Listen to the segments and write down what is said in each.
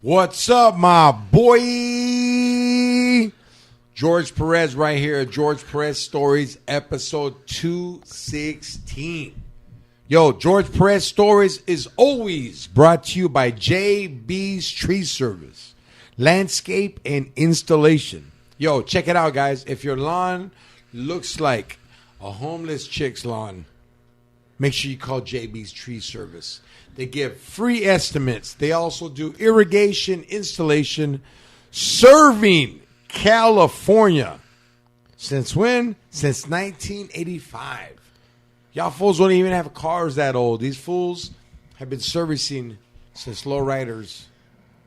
What's up, my boy? George Perez right here at George Perez Stories, episode 216. Yo, George Perez Stories is always brought to you by JB's Tree Service, Landscape and Installation. Yo, check it out, guys. If your lawn looks like a homeless chick's lawn, make sure you call JB's Tree Service. They give free estimates. They also do irrigation, installation, serving California. Since when? Since 1985. Y'all fools don't even have cars that old. These fools have been servicing since lowriders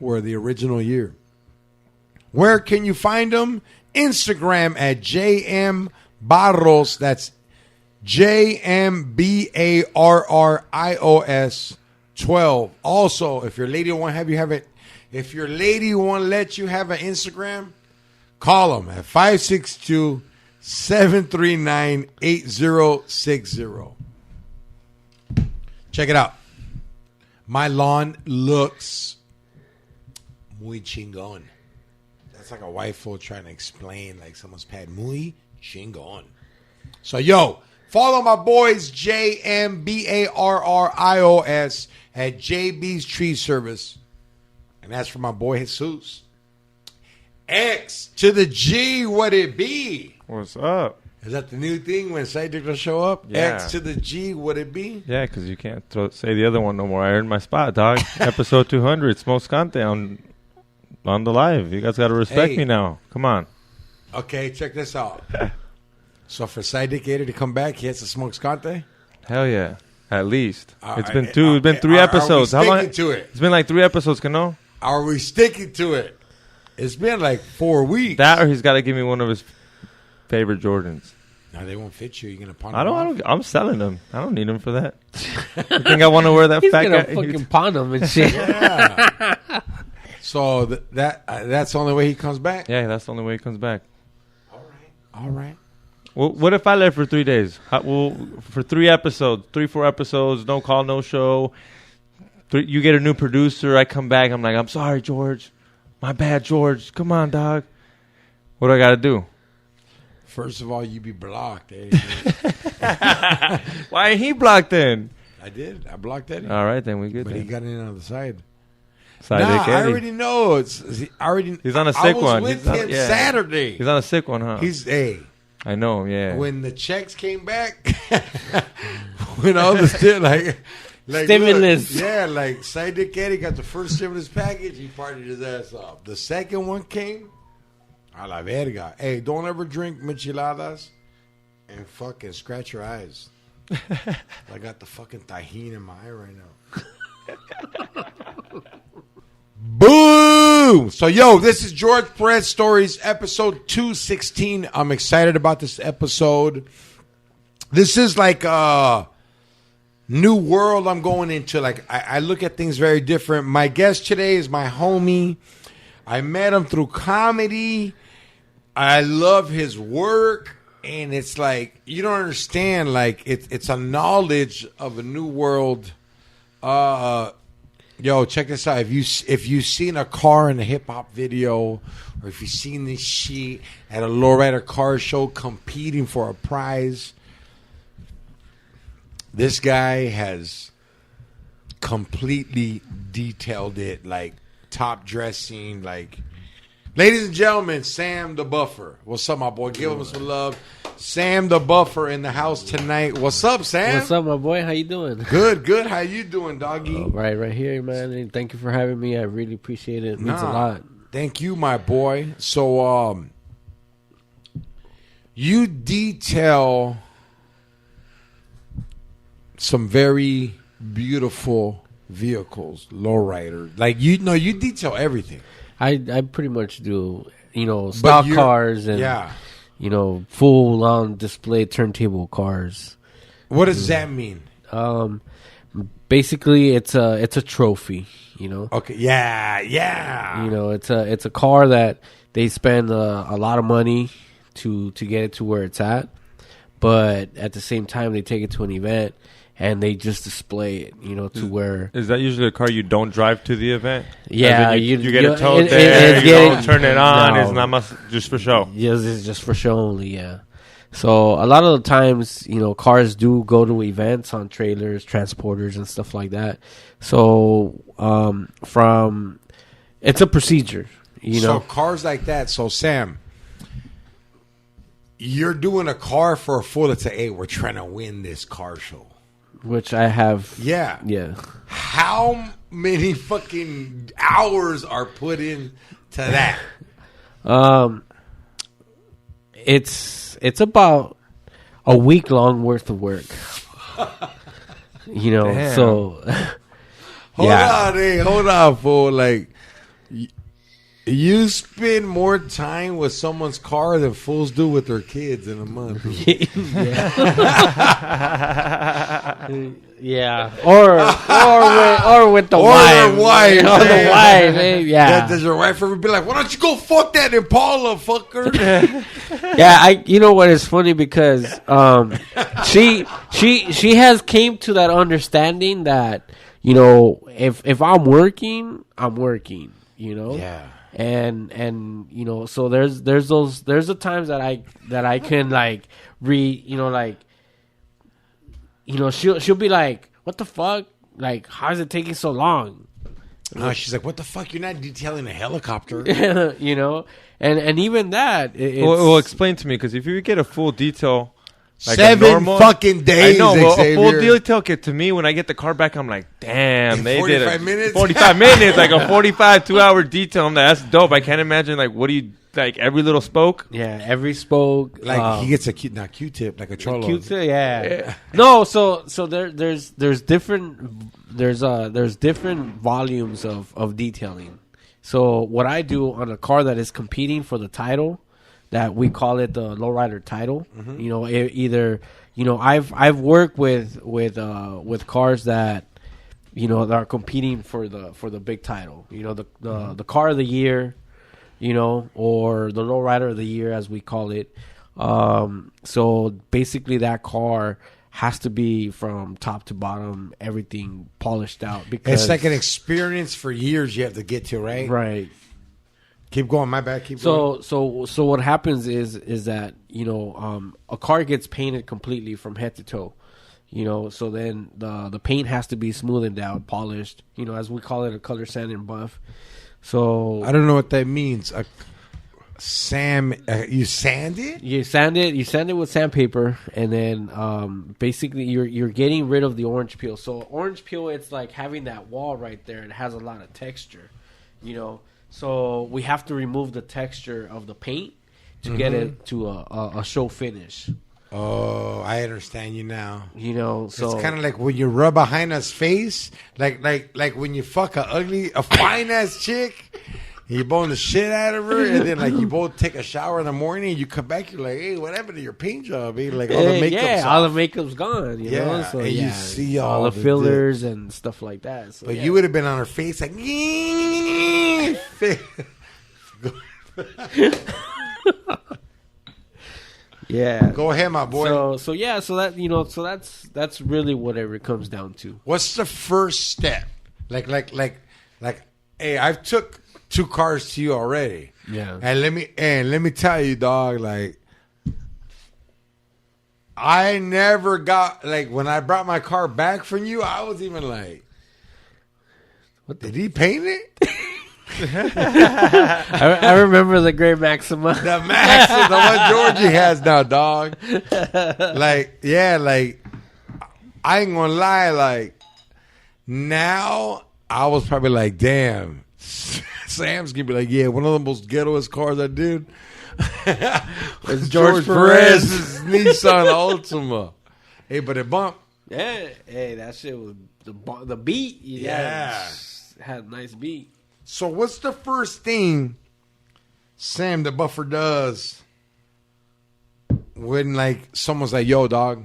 were the original year. Where can you find them? Instagram at JM Barros. That's JMBARRIOS 12. Also, if your lady won't let you have an Instagram, call them at 562-739-8060. Check it out. My lawn looks muy chingon. That's like a white fool trying to explain like someone's pad. Muy chingon. So, yo, follow my boys, JMBARRIOS at JB's Tree Service. And that's for my boy Jesus. X to the G, what it be? What's up? Is that the new thing when Sidekick will show up? Yeah. X to the G, what it be? Yeah, because you can't say the other one no more. I earned my spot, dog. Episode 200, Smokescante on the live. You guys got to respect me now. Come on. Okay, check this out. So for Sidekick to come back, he has to smoke Scante? Hell yeah. At least. It's right. been two. It's been three episodes. Are we How long? sticking to it? It's been like 3 episodes, Cano. Are we sticking to it? It's been like 4 weeks. That or he's got to give me one of his favorite Jordans. No, they won't fit you. You're gonna pawn them off? I'm selling them. I don't need them for that. You think I want to wear that He's fat gonna guy? fucking pawn them and shit. Yeah. So that's the only way he comes back? Yeah, that's the only way he comes back. All right. Well, what if I left for 3 days? For 3 episodes, 4 episodes, no call, no show. You get a new producer. I come back. I'm like, I'm sorry, George. My bad, George. Come on, dog. What do I got to do? First of all, you be blocked. Why ain't he blocked then? I did. I blocked Eddie. All right, then we good. But then. he got in on the side. I already know. He's on a sick one. I was with him Saturday. He's on a sick one, huh? I know, yeah. When the checks came back, when all the shit like stimulus. Look, yeah, like Sidekick Eddie got the first stimulus package, he partied his ass off. The second one came, a la verga. Hey, don't ever drink micheladas and fucking scratch your eyes. I got the fucking tajin in my eye right now. Boom! So, yo, this is George Perez Stories, episode 216. I'm excited about this episode. This is like a new world I'm going into. Like, I look at things very different. My guest today is my homie. I met him through comedy. I love his work. And it's like, you don't understand. Like, it's a knowledge of a new world. Yo, check this out. If you've seen a car in a hip hop video, or if you've seen this shit at a lowrider car show competing for a prize, this guy has completely detailed it, like top dressing, like. Ladies and gentlemen, Sam the Buffer. What's up, my boy? Give him some love. Sam the Buffer in the house tonight. What's up, Sam? What's up, my boy? How you doing? Good. How you doing, doggy? Right here, man. And thank you for having me. I really appreciate it. It means a lot. Thank you, my boy. So, you detail some very beautiful vehicles, lowrider. Like, you detail everything. I pretty much do, stock cars and, full on display turntable cars. What does that mean? Basically, it's a trophy, Okay, yeah. It's a car that they spend a lot of money to get it to where it's at, but at the same time, they take it to an event and they just display it, you know, to where. Is that usually a car you don't drive to the event? Yeah, you get it towed there. You don't turn it on. No. It's not just for show. Yes, it's just for show only. Yeah. So a lot of the times, you know, cars do go to events on trailers, transporters, and stuff like that. So it's a procedure, you know. So cars like that. So Sam, you're doing a car for a fool that's hey, we're trying to win this car show. Which I have. Yeah. Yeah. How many fucking hours are put into that? It's about a week long worth of work. You know, damn. so Hold on, fool. Like you spend more time with someone's car than fools do with their kids in a month. Yeah, or with the wife, or the wife. Yeah, does your wife ever be like, "Why don't you go fuck that Impala, fucker"? Yeah, you know what is funny because she has came to that understanding that, you know, if I'm working, you know. Yeah. And you know, so there's the times that I can like she'll be like, what the fuck, like, how is it taking so long? She's like, what the fuck, you're not detailing a helicopter. You know, and even that well, explain to me, because if you get a full detail, like 7 fucking days. I know, well, a full Xavier. detail kit to me, when I get the car back, I'm like, damn, In they 45 did minutes? 45 minutes, like a 45 2-hour detail. I'm like, that's dope. I can't imagine, like, what do you, like, every little spoke? Yeah, every spoke. Like, he gets a Q-tip, like a Cholo. Q-tip, yeah. No, so there's different volumes of detailing. So what I do on a car that is competing for the title, that we call it the lowrider title. Mm-hmm. You know, either, you know, I've worked with cars that, you know, that are competing for the big title. You know, the car of the year, you know, or the lowrider of the year, as we call it. So basically, that car has to be from top to bottom, everything polished out, because it's like an experience for years you have to get to, right? Right. Keep going. My bad. Keep going. So what happens is that, you know, a car gets painted completely from head to toe, you know. So then the paint has to be smoothened out, polished, you know, as we call it, a color sand and buff. So I don't know what that means. You sand it? You sand it with sandpaper, and then basically you're getting rid of the orange peel. So orange peel, it's like having that wall right there. It has a lot of texture, you know. So we have to remove the texture of the paint to get it to a show finish. Oh, I understand you now. You know, so it's kind of like when you rub behind us face, like when you fuck a fine ass chick, and you bone the shit out of her, and then like you both take a shower in the morning, and you come back, you're like, hey, what happened to your paint job? Hey, like all the makeup's all the makeup's gone. You know? So, and you see all the fillers and stuff like that. So, but you would have been on her face like. Yeah. Go ahead, my boy. So that, you know, so that's really whatever it comes down to. What's the first step? Like, hey, I've took 2 cars to you already. Yeah. And let me tell you, dog, like, I never got, like, when I brought my car back from you, I was even like, what, did he paint it? I remember the gray Maxima. The Maxima, the one Georgie has now, dog. Like, yeah, like, I ain't gonna lie, like, now I was probably like, damn, Sam's gonna be like, yeah, one of the most ghettoest cars I did. It's George Perez's Nissan Altima. Hey, but it bumped. Yeah, hey, that shit was the beat. Yeah, had a nice beat. So what's the first thing Sam the Buffer does when like someone's like, yo, dog,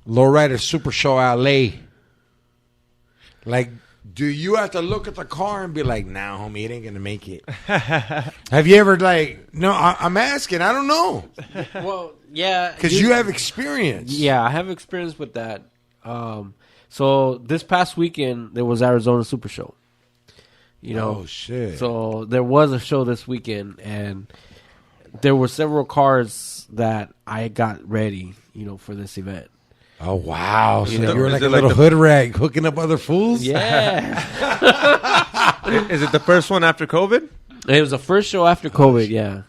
Lowrider Super Show LA, like do you have to look at the car and be like, nah, homie, it ain't going to make it? Have you ever, like, no, I'm asking. I don't know. Well, yeah. Because you have experience. Yeah, I have experience with that. So this past weekend, there was Arizona Super Show. You know, oh, shit. So there was a show this weekend, and there were several cars that I got ready, you know, for this event. Oh, wow. So know, you were like a like little the- hood rag hooking up other fools? Yeah. Is it the first one after COVID? It was the first show after COVID, yeah.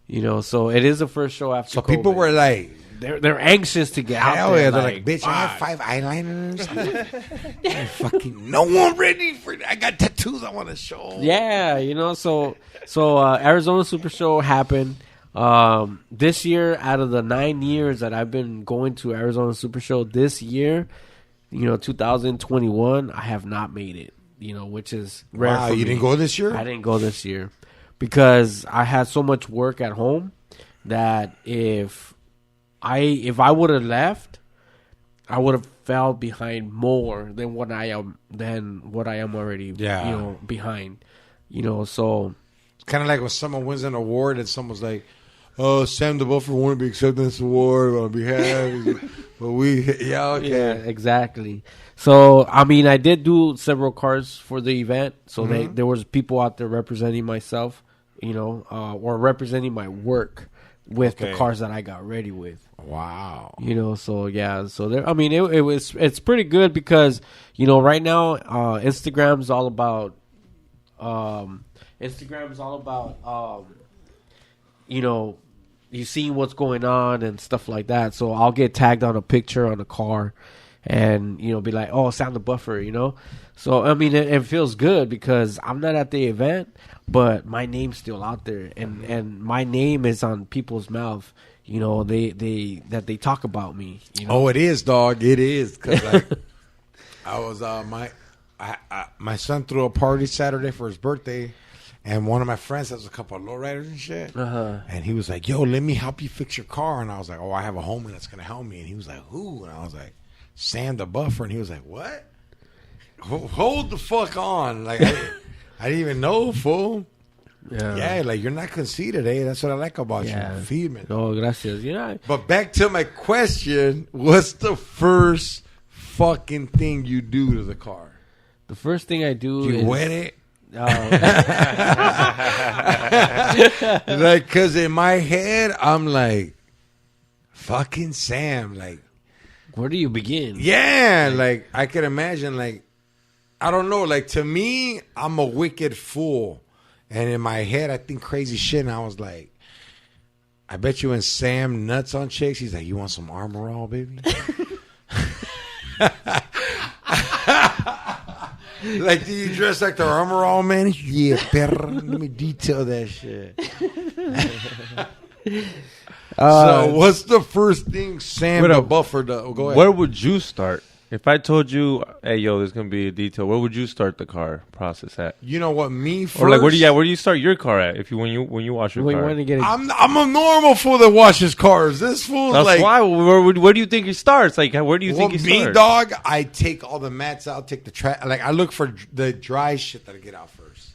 You know, so it is the first show after So COVID. people were like, They're anxious to get out hell there. yeah. They're like, bitch, I have 5 eyeliners. I fucking no one ready for it. I got tattoos I want to show. Yeah, you know, so Arizona Super Show happened. This year, out of the 9 years that I've been going to Arizona Super Show, this year, you know, 2021, I have not made it, you know, which is rare. Wow, for you me. didn't go this year? I didn't go this year because I had so much work at home that if I would have left, I would have fell behind more than what I am already, Yeah. you know, behind, you know, so. Kind of like when someone wins an award and someone's like, oh, Sam the Buffer won't be accepting this award on behalf. But yeah, okay. Yeah, exactly. So, I mean, I did do several cars for the event. So there was people out there representing myself, you know, or representing my work with the cars that I got ready with. Wow. You know, so yeah, so there. I mean, it's pretty good because, you know, right now Instagram's all about you know, you seeing what's going on and stuff like that. So I'll get tagged on a picture on a car, and you know, be like, oh, Sam the Buffer, you know. So I mean, it feels good because I'm not at the event, but my name's still out there, and my name is on people's mouth. You know, they talk about me. You know? Oh, it is, dog. It is. Because like, I was my son threw a party Saturday for his birthday, and one of my friends has a couple of lowriders and shit. And he was like, "Yo, let me help you fix your car." And I was like, "Oh, I have a homie that's gonna help me." And he was like, "Who?" And I was like, "Sam the Buffer." And he was like, "What? Hold the fuck on!" Like I didn't even know, fool. Yeah, like you're not conceited, eh? That's what I like about you. Feed me. No, gracias. You know, But back to my question, what's the first fucking thing you do to the car? the first thing I do You is wet it? Like, because in my head, I'm like, fucking Sam. Like, where do you begin? yeah, like, I could imagine, like, I don't know. Like, to me, I'm a wicked fool. And in my head, I think crazy shit. And I was like, I bet you when Sam nuts on chicks, he's like, you want some Armor All, baby? Like, do you dress like the Armor All, man? Yeah, perro. Let me detail that shit. So, what's the first thing Sam the Buffer does? Go ahead. Where would you start? If I told you, hey, yo, there's going to be a detail, where would you start the car process at? You know what, me first? Or like, where do you start your car at if when you wash your Wait, car? want to get I'm a normal fool that washes cars. This fool's That's like, why. Where do you think he starts? Like, where do you think he me, starts? dog, I take all the mats out, take the trash. Like, I look for the dry shit that I get out first.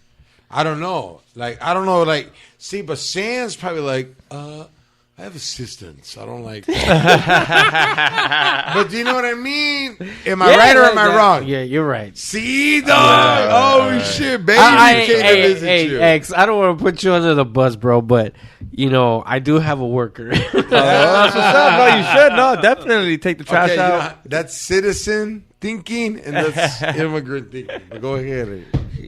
I don't know. Like, see, but Sam's probably like, I have assistants. I don't like that. But do you know what I mean? Am I right or am I wrong? Yeah, you're right. See, dog? Holy shit, baby. Came to visit you. X, I don't want to put you under the bus, bro, but, you know, I do have a worker. That's what's up. No, you should. No, definitely take the trash Okay, you out. know, that's citizen thinking and that's immigrant thinking. But go ahead.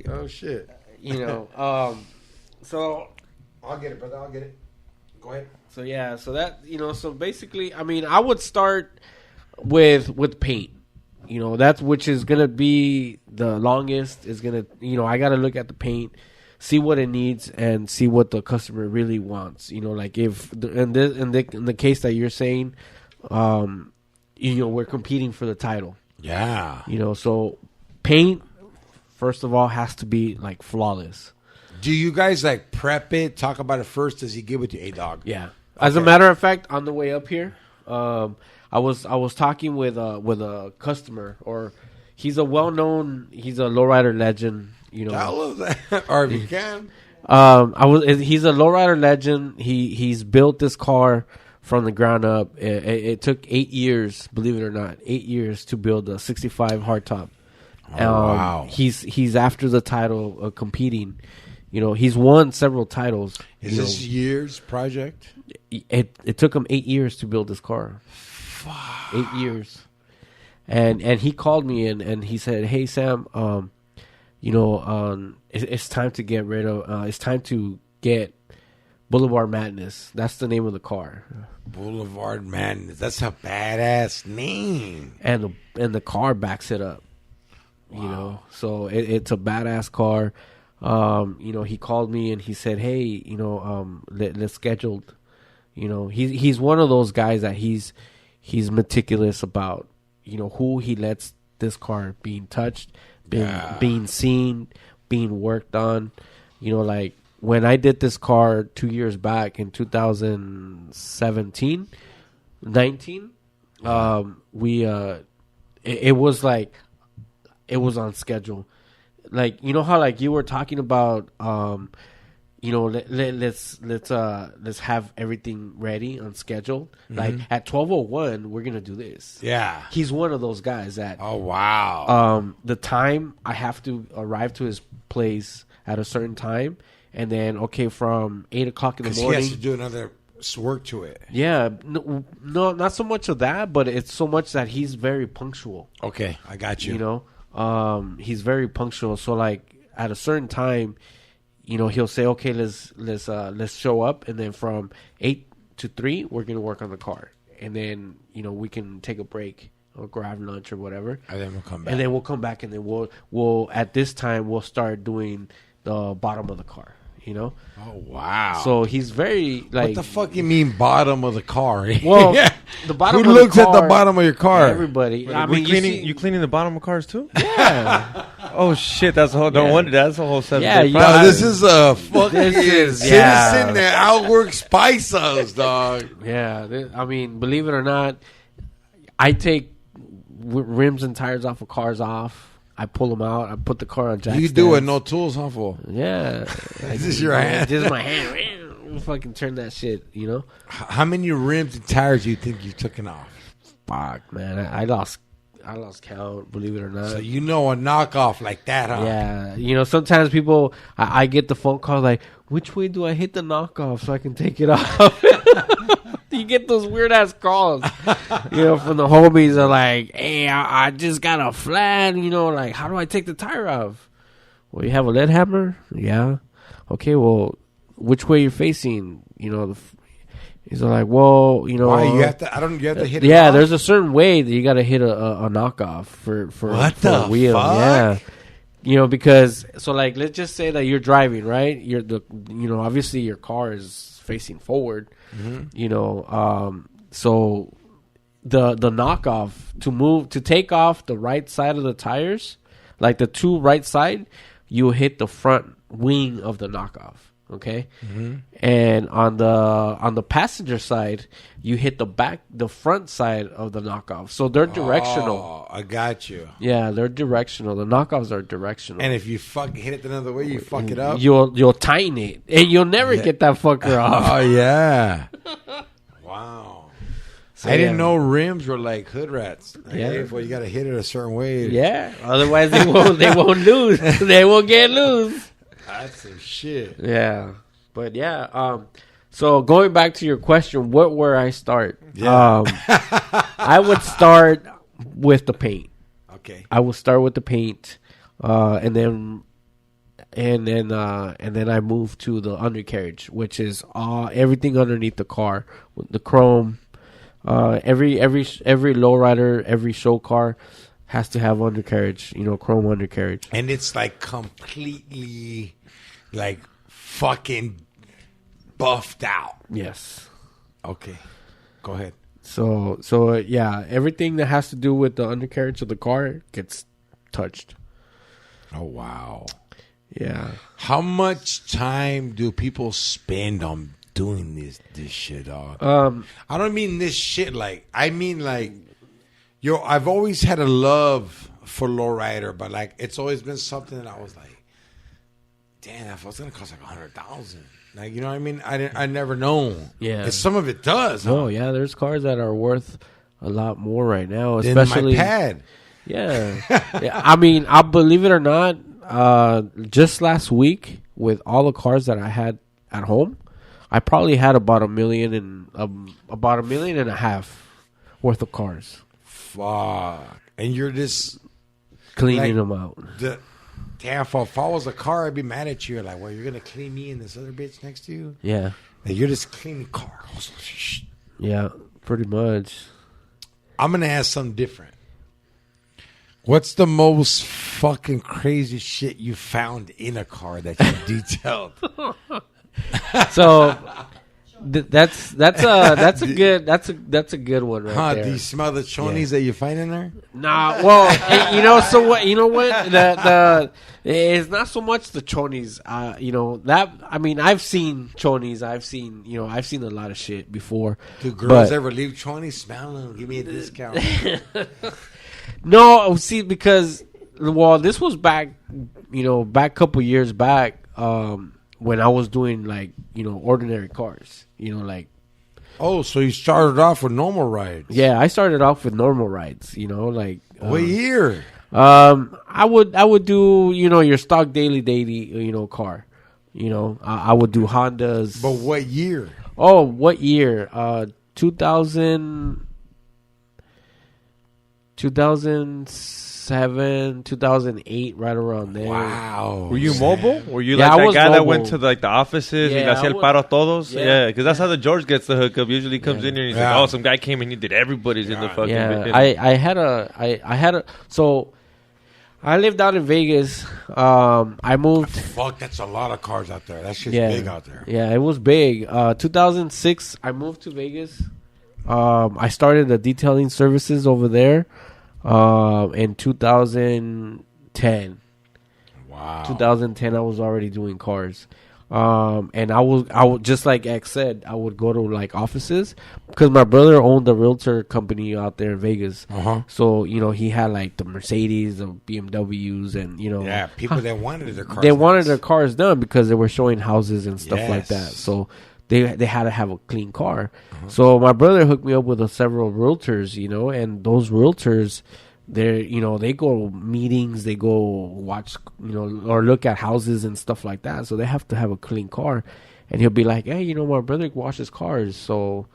Oh, shit. You know, so... I'll get it, brother. I'll get it. Go ahead. So yeah, so that, you know, so basically, I mean, I would start with paint. You know, that's which is gonna be the longest. Is gonna, you know, I gotta look at the paint, see what it needs, and see what the customer really wants. You know, like if in the case that you're saying, you know, we're competing for the title. Yeah. You know, so paint first of all has to be like flawless. Do you guys like prep it? Talk about it first. Does he give it to you, dog? Yeah. As a matter of fact, on the way up here, I was talking with a customer, or He's a well-known. He's a lowrider legend. You know, Tell us that, or if you can. He's a lowrider legend. He's built this car from the ground up. It took 8 years, believe it or not, 8 years to build a 65 hardtop. Wow. He's after the title of competing. You know, he's won several titles. Is this year's project? It took him 8 years to build this car. 8 years. And he called me and he said, "Hey Sam, it's time to get rid of. It's time to get Boulevard Madness. That's the name of the car. Boulevard Madness. That's a badass name. And the car backs it up. Wow. You know, so it's a badass car. He called me and he said, "Hey, let's schedule." You know, he's one of those guys that he's meticulous about. You know, who he lets this car being touched, being seen, being worked on. You know, like when I did this car 2 years back in 2017, 19, it was like, it was on schedule. Like, you know how like you were talking about, let's have everything ready on schedule. Mm-hmm. Like at 12:01, we're gonna do this. Yeah, he's one of those guys that. Oh wow. The time I have to arrive to his place at a certain time, and then from 8 o'clock in the morning, he has to do another work to it. Yeah, no, not so much of that, but it's so much that he's very punctual. Okay, I got you. You know, he's very punctual. So like at a certain time, you know, he'll say, "Okay, let's show up," and then from 8 to 3, we're gonna work on the car, and then we can take a break or grab lunch or whatever, and then we'll come back. And then we'll come back, and then we'll at this time we'll start doing the bottom of the car. You know? Oh wow! So he's very like. What the fuck you mean bottom of the car? Well, the bottom. Who of looks the car, at the bottom of your car? Everybody. I mean, you cleaning the bottom of cars too? Yeah. Oh shit! That's a whole. No wonder that's a whole 7. Yeah, no, this is a fucking citizen yeah. that outworks Paisos, dog. Yeah, I mean, believe it or not, I take rims and tires off of cars off. I pull them out. I put the car on jack You stands. do it, no tools, huh, fool? Yeah. Is this your hand? Just my hand. Fucking turn that shit, you know? How many rims and tires do you think you've taken off? Fuck, man. I lost count, believe it or not. So you know a knockoff like that, huh? Yeah. You know, sometimes people, I get the phone call like, which way do I hit the knockoff so I can take it off? You get those weird-ass calls, from the homies are like, hey, I just got a flat, like, how do I take the tire off? Well, you have a lead hammer? Yeah. Okay, well, which way you're facing? He's like, well, Why, you have to hit it yeah, off? there's a certain way that you got to hit a knockoff for a wheel. Fuck? Yeah. Because, so, like, let's just say that you're driving, right? Obviously your car is facing forward. Mm-hmm. So the knockoff to take off the right side of the tires, like the two right side, you hit the front wing of the knockoff. Okay. Mm-hmm. And on the passenger side, you hit the front side of the knockoff. So they're directional. Oh, I got you. Yeah, they're directional. The knockoffs are directional. And if you fucking hit it another way, you fuck it up. You'll tighten it, and you'll never get that fucker off. Oh yeah. Wow. So, I didn't know rims were like hood rats. Like, yeah. Well, you got to hit it a certain way. Yeah. Otherwise, they won't lose. They won't get loose. That's some shit. Yeah. But yeah. So going back to your question, where I start? Yeah. I would start with the paint. Okay. I will start with the paint, and then I move to the undercarriage, which is everything underneath the car, the chrome. Every lowrider, every show car has to have undercarriage, chrome undercarriage. And it's like completely, like fucking buffed out. Yes. Okay. Go ahead. So yeah, everything that has to do with the undercarriage of the car gets touched. Oh wow. Yeah. How much time do people spend on doing this shit, dog? I don't mean this shit like, I mean like, I've always had a love for lowrider, but like it's always been something that I was like, damn, that was gonna cost like $100,000. Like, you know what I mean? I never know. Yeah. And some of it does. Oh yeah, there's cars that are worth a lot more right now, Than especially my pad. Yeah. Yeah, I mean, I believe it or not, just last week with all the cars that I had at home, I probably had about $1.5 million worth of cars. Fuck. And you're just Cleaning like, them out. Damn, if I was a car, I'd be mad at you. Like, well, you're gonna clean me and this other bitch next to you. Yeah. Like, you're just cleaning cars. Yeah, pretty much. I'm gonna ask something different. What's the most fucking crazy shit you found in a car that you detailed? So that's a good one right there. Do you smell the chonies that you find in there? Nah, well, you know, so what? You know what? It's not so much the chonies. You know that. I mean, I've seen chonies. I've seen a lot of shit before. Do girls ever leave chonies? Smell them. Give me a discount. No, see, because this was back a couple years back, when I was doing like ordinary cars. Like. Oh, so you started off with normal rides? Yeah, I started off with normal rides. Like. What year? I would do your stock daily car. I would do Hondas. But what year? Oh, what year? 2007, 2008, right around there. Wow. Were you mobile? Were you Yeah, like I that was guy that mobile. went to like the offices and Yeah, hacía el I paro a todos? Yeah. Yeah, because that's how the George gets the hookup. Usually comes in here and he's Yeah. like, oh, some guy came and he did everybody's in the fucking... Yeah, in- I had a so I lived out in Vegas. I moved. Fuck, that's a lot of cars out there. That shit's Yeah, big out there. Yeah, it was big. 2006, I moved to Vegas. I started the detailing services over there. In 2010. Wow. 2010, I was already doing cars. And I would just like X said, I would go to like offices because my brother owned a realtor company out there in Vegas. So he had like the Mercedes, the BMWs, and Yeah, people that wanted their cars. they wanted their cars done because they were showing houses and stuff like that. Yes. So they had to have a clean car. So my brother hooked me up with several realtors, and those realtors, they go meetings, they go watch, or look at houses and stuff like that. So they have to have a clean car. And he'll be like, hey, my brother washes cars. So,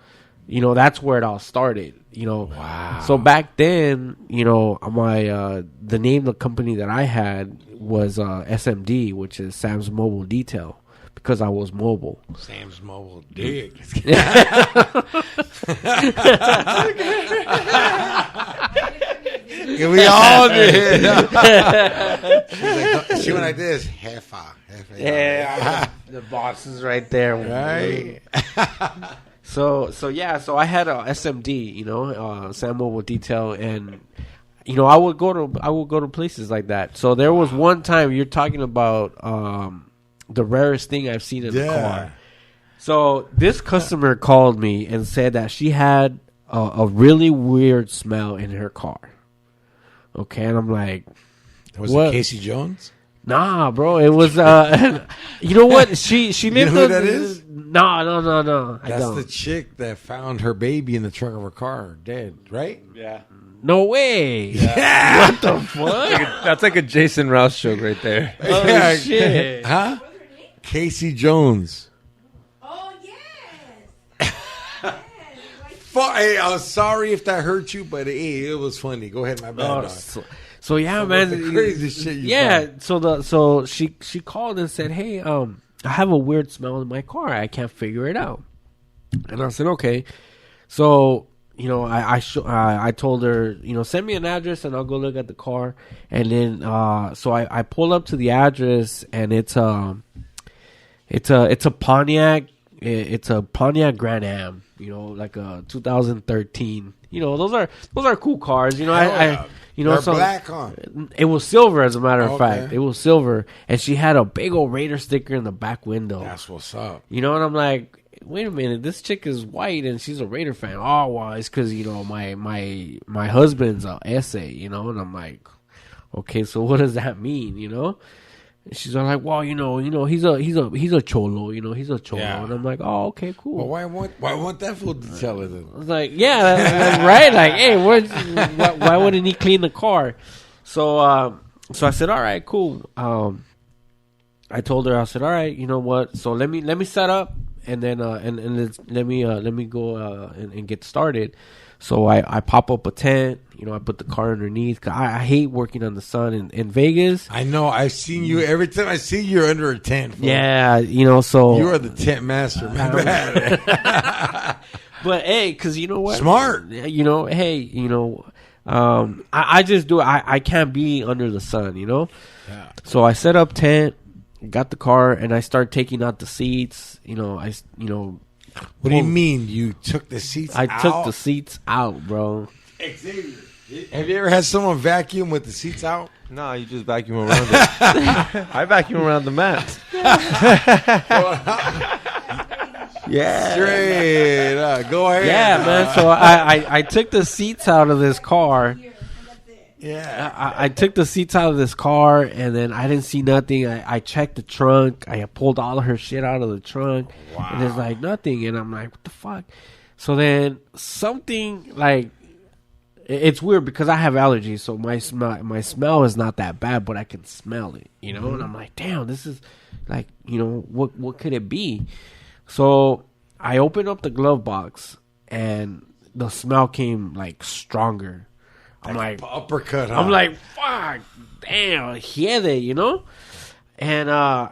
that's where it all started, Wow. So back then, my the name of the company that I had was SMD, which is Sam's Mobile Detail. Because I was mobile. Sam's Mobile Dick. Yeah, we all did. She went like this. Hefa. Yeah, the boss is right there. Right. So I had a SMD, Sam Mobile Detail, and I would go to places like that. So there was one time you're talking about the rarest thing I've seen in a car. So this customer called me and said that she had a really weird smell in her car. Okay, and I'm like, Was what? it Casey Jones? Nah, bro, it was you know what? She You lived know who that is? No. I That's don't. the chick that found her baby in the trunk of her car, dead, right? Yeah. No way. Yeah. What the fuck? That's like a Jason Rouse joke right there. Oh Yeah. shit. Huh? Casey Jones. Oh, yes. Hey, I'm sorry if that hurt you, but it was funny. Go ahead, my bad. Oh, dog. so yeah, man. The crazy shit you Yeah. found. So she called and said, "Hey, I have a weird smell in my car. I can't figure it out." And I said, "Okay." So I told her, send me an address and I'll go look at the car. And then so I pull up to the address and it's a Pontiac. It's a Pontiac Grand Am. Like a 2013. Those are cool cars. They're So black on. it was silver, as a matter of Okay. fact. It was silver, and she had a big old Raider sticker in the back window. That's what's up. And I'm like, wait a minute, this chick is white and she's a Raider fan. Oh, well, it's because my husband's a essay, and I'm like, Okay, so what does that mean, you know? And she's all like, well, he's a cholo, he's a cholo. Yeah. And I'm like, oh, okay, cool. Well, why want that fool to tell her then? I was like, yeah, right? Like, hey, why wouldn't he clean the car? So I said, all right, cool. I told her, I said, all right, you know what? So let me set up, and then let me go and get started. So I pop up a tent, I put the car underneath. 'Cause I hate working on the sun in Vegas. I know. I've seen you every time I see you, you're under a tent. Fool. Yeah, so You are the tent master, man. But hey, because you know what? Smart. I just do it. I can't be under the sun, Yeah. So I set up tent, got the car, and I start taking out the seats. What do you mean? You took the seats out? I took the seats out, bro. Xavier, have you ever had someone vacuum with the seats out? No, you just vacuum around it. I vacuum around the mat. Yeah. Straight up. Go ahead. Yeah, man. So I took the seats out of this car. Yeah. I took the seats out of this car, and then I didn't see nothing. I checked the trunk. I pulled all of her shit out of the trunk. Wow. And there's like nothing. And I'm like, what the fuck? So then something like, it's weird because I have allergies. So my smell is not that bad, but I can smell it, And I'm like, damn, this is like, what could it be? So I opened up the glove box, and the smell came like stronger. I'm like uppercut. Huh? I'm like, fuck, damn, hiede, and I'm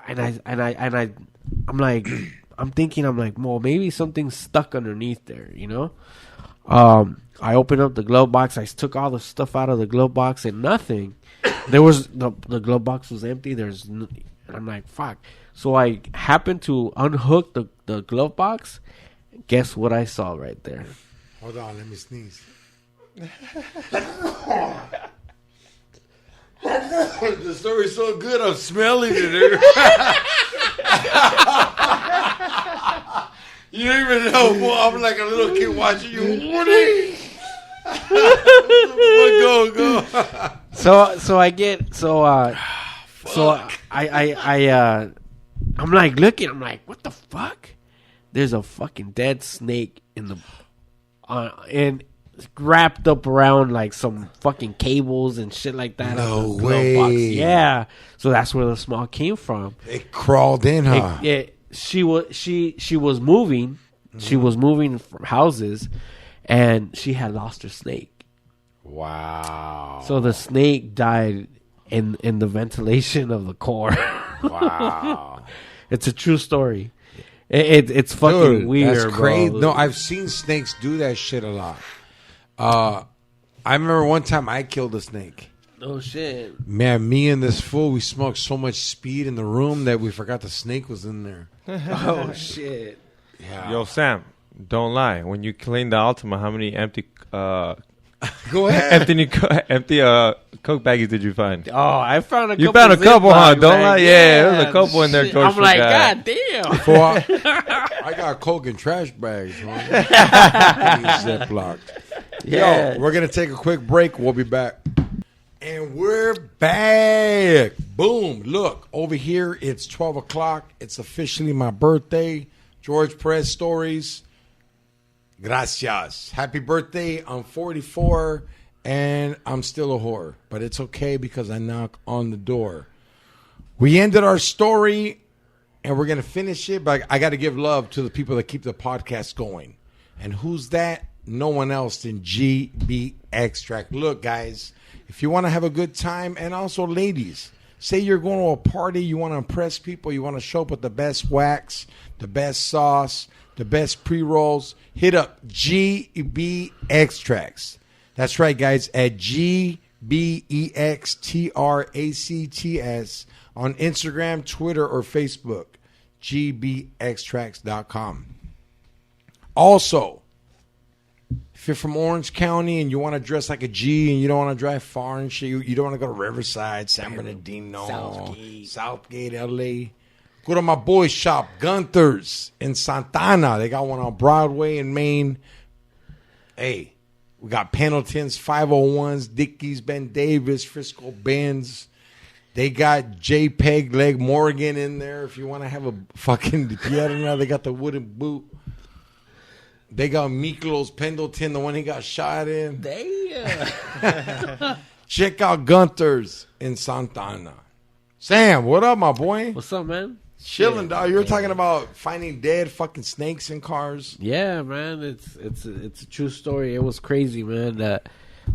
like, I'm thinking, well, maybe something's stuck underneath there, I opened up the glove box. I took all the stuff out of the glove box, and nothing. There was the glove box was empty. And I'm like, fuck. So I happened to unhook the glove box. Guess what I saw right there? Hold on, let me sneeze. The story's so good, I'm smelling it. You don't even know. Boy, I'm like a little kid watching you. Woody! Go. I'm like looking. I'm like, what the fuck? There's a fucking dead snake in the and wrapped up around like some fucking cables and shit like that. No in the glove way. box. Yeah. So that's where the smell came from. It crawled in, huh? She was moving. She was moving from houses, and she had lost her snake. Wow. So the snake died in the ventilation of the car. Wow. It's a true story. It's fucking Dude, weird, that's crazy. bro. No, I've seen snakes do that shit a lot. I remember one time I killed a snake. Oh shit. Man, me and this fool, we smoked so much speed in the room that we forgot the snake was in there. Oh shit. Yeah. Yo, Sam, don't lie. When you cleaned the Altima, how many empty Go ahead. empty Coke baggies did you find? Oh, I found a couple. You found a couple, huh? Ziploc Don't lie. bags. Yeah, there was a couple in there, Shit. George I'm like, forgot. God damn. Fool, I got Coke in trash bags. Ziploc. Yeah. Yo, we're going to take a quick break. We'll be back. And we're back. Boom. Look, over here, it's 12 o'clock. It's officially my birthday. George Perez Stories. Gracias. Happy birthday. I'm 44, and I'm still a whore. But it's okay because I knock on the door. We ended our story, and we're going to finish it, but I got to give love to the people that keep the podcast going. And who's that? No one else than GB Extract. Look, guys, if you want to have a good time, and also ladies, say you're going to a party, you want to impress people, you want to show up with the best wax, the best sauce, the best pre-rolls, hit up GB Extracts. That's right, guys, at GBEXTRACTS on Instagram, Twitter, or Facebook, gbextracts.com. Also, if you're from Orange County and you want to dress like a G and you don't want to drive far and shit, you don't want to go to Riverside, San Bernardino, Southgate, LA, go to my boys' shop, Gunther's in Santana. They got one on Broadway in Maine. Hey, We got Pendletons, 501s, Dickies, Ben Davis, Frisco Benz. They got JPEG Leg Morgan in there. If you want to have a fucking Piedra, they got the wooden boot. They got Miklos Pendleton, the one he got shot in. Damn. Check out Gunther's in Santana. Sam, what up, my boy? What's up, man? Chilling, dog. You were talking about finding dead fucking snakes in cars. Yeah, man. It's a true story. It was crazy, man. That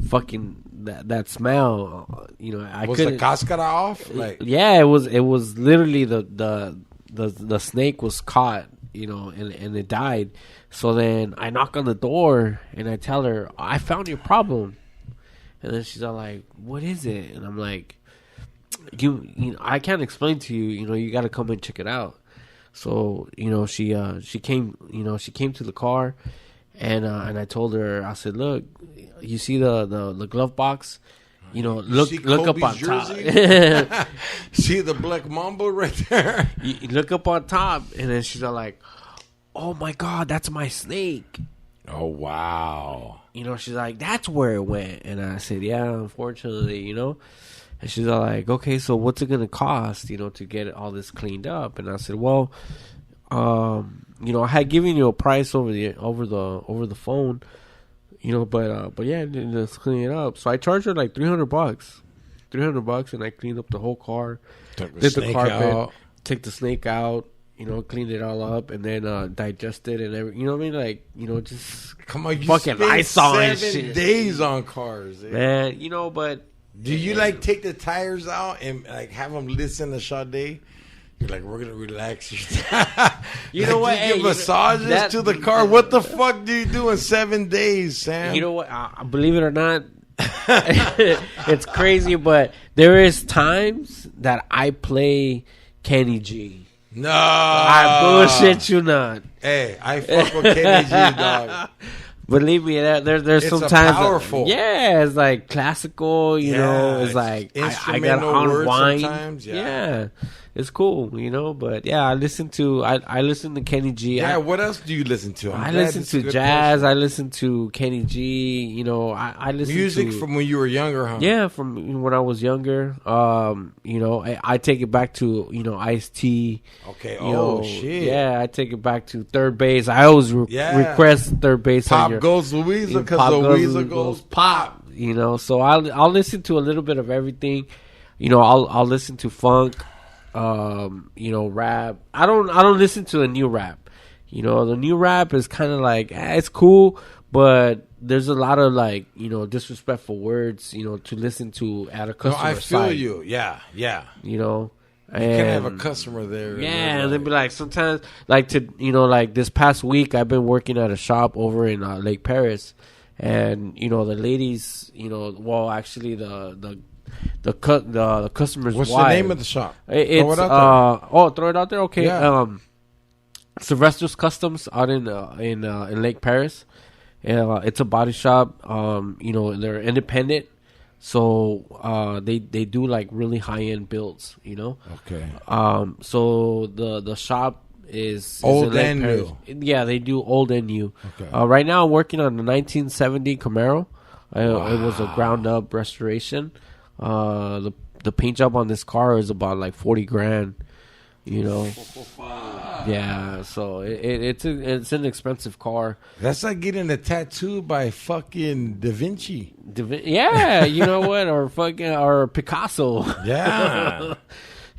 fucking that smell. You know, I Was couldn't. the cascara off? Like, Yeah, it was literally the snake was caught, you know, and it died. So then I knock on the door and I tell her, I found your problem. And then she's all like, what is it? And I'm like, you know, I can't explain to you, you know, you got to come and check it out. So, you know, she came to the car and I told her, I said, look, you see the glove box? You know, look up on jersey? top. See the black mamba right there? You look up on top, and then she's all like, "Oh my God, that's my snake." Oh, wow. You know, she's like, "That's where it went." And I said, "Yeah, unfortunately, you know." And she's all like, "Okay, so what's it gonna cost, you know, to get all this cleaned up?" And I said, "Well, you know, I had given you a price over the phone." You know, but yeah, let's clean it up. So I charged her like $300, and I cleaned up the whole car, Took the did the snake carpet, out. took the snake out, you know, cleaned it all up, and then digested and everything. You know what I mean? Like, you know, just Come on, you fucking spent Lysol and 7 shit. days on cars. Eh? Man, you know, but Do you like take the tires out and like have them listen to Sade? You're like, we're gonna relax your You know what? You Hey, give you know, massages that- to the car. What the fuck do you do in 7 days, Sam? you know what? Believe it or not, it's crazy, but there is times that I play Kenny G. No, I bullshit you not. Hey, I fuck with Kenny G, dog. Believe me, there's It's sometimes a powerful. yeah, it's like classical, you know. Yeah, It's like I gotta instrumental words unwind. sometimes, yeah. It's cool, you know. But yeah, I listen to Kenny G. Yeah, what else do you listen to? I'm I glad listen it's a to good jazz. question. I listen to Kenny G. You know, I listen Music to from when you were younger, huh? yeah, from when I was younger. You know, I take it back to, you know, Ice-T. Okay. You Oh know, shit. Yeah, I take it back to Third Base. I always Yeah. request Third Base. on Pop your, goes Louisa because Pop Louisa goes pop. You know, so I'll listen to a little bit of everything. You know, I'll listen to funk. You know, rap. I don't listen to the new rap. You know, the new rap is kind of like it's cool, but there's a lot of like, you know, disrespectful words, you know, to listen to at a No, customer I feel side. you. Yeah, yeah. You know, You can have a and- customer there. yeah, and and they'd be like, sometimes, like, to, you know, like this past week, I've been working at a shop over in Lake Paris, and you know, the ladies, you know, well, actually, the customer's What's wife, the name of the shop? It's Throw it out throw it out there. Okay, Yeah. Sylvester's Customs out in Lake Paris. It's a body shop. You know, they're independent, so they do like really high end builds. You know. Okay. So the shop is Old in Lake and Paris. Yeah, they do old and new. Okay. Right now, I'm working on the 1970 Camaro. It was a ground up restoration. The paint job on this car is about like 40 grand. You know. Yeah, so it's an expensive car. That's like getting a tattoo by fucking Da Vinci. Yeah, you know what, or Picasso. Yeah.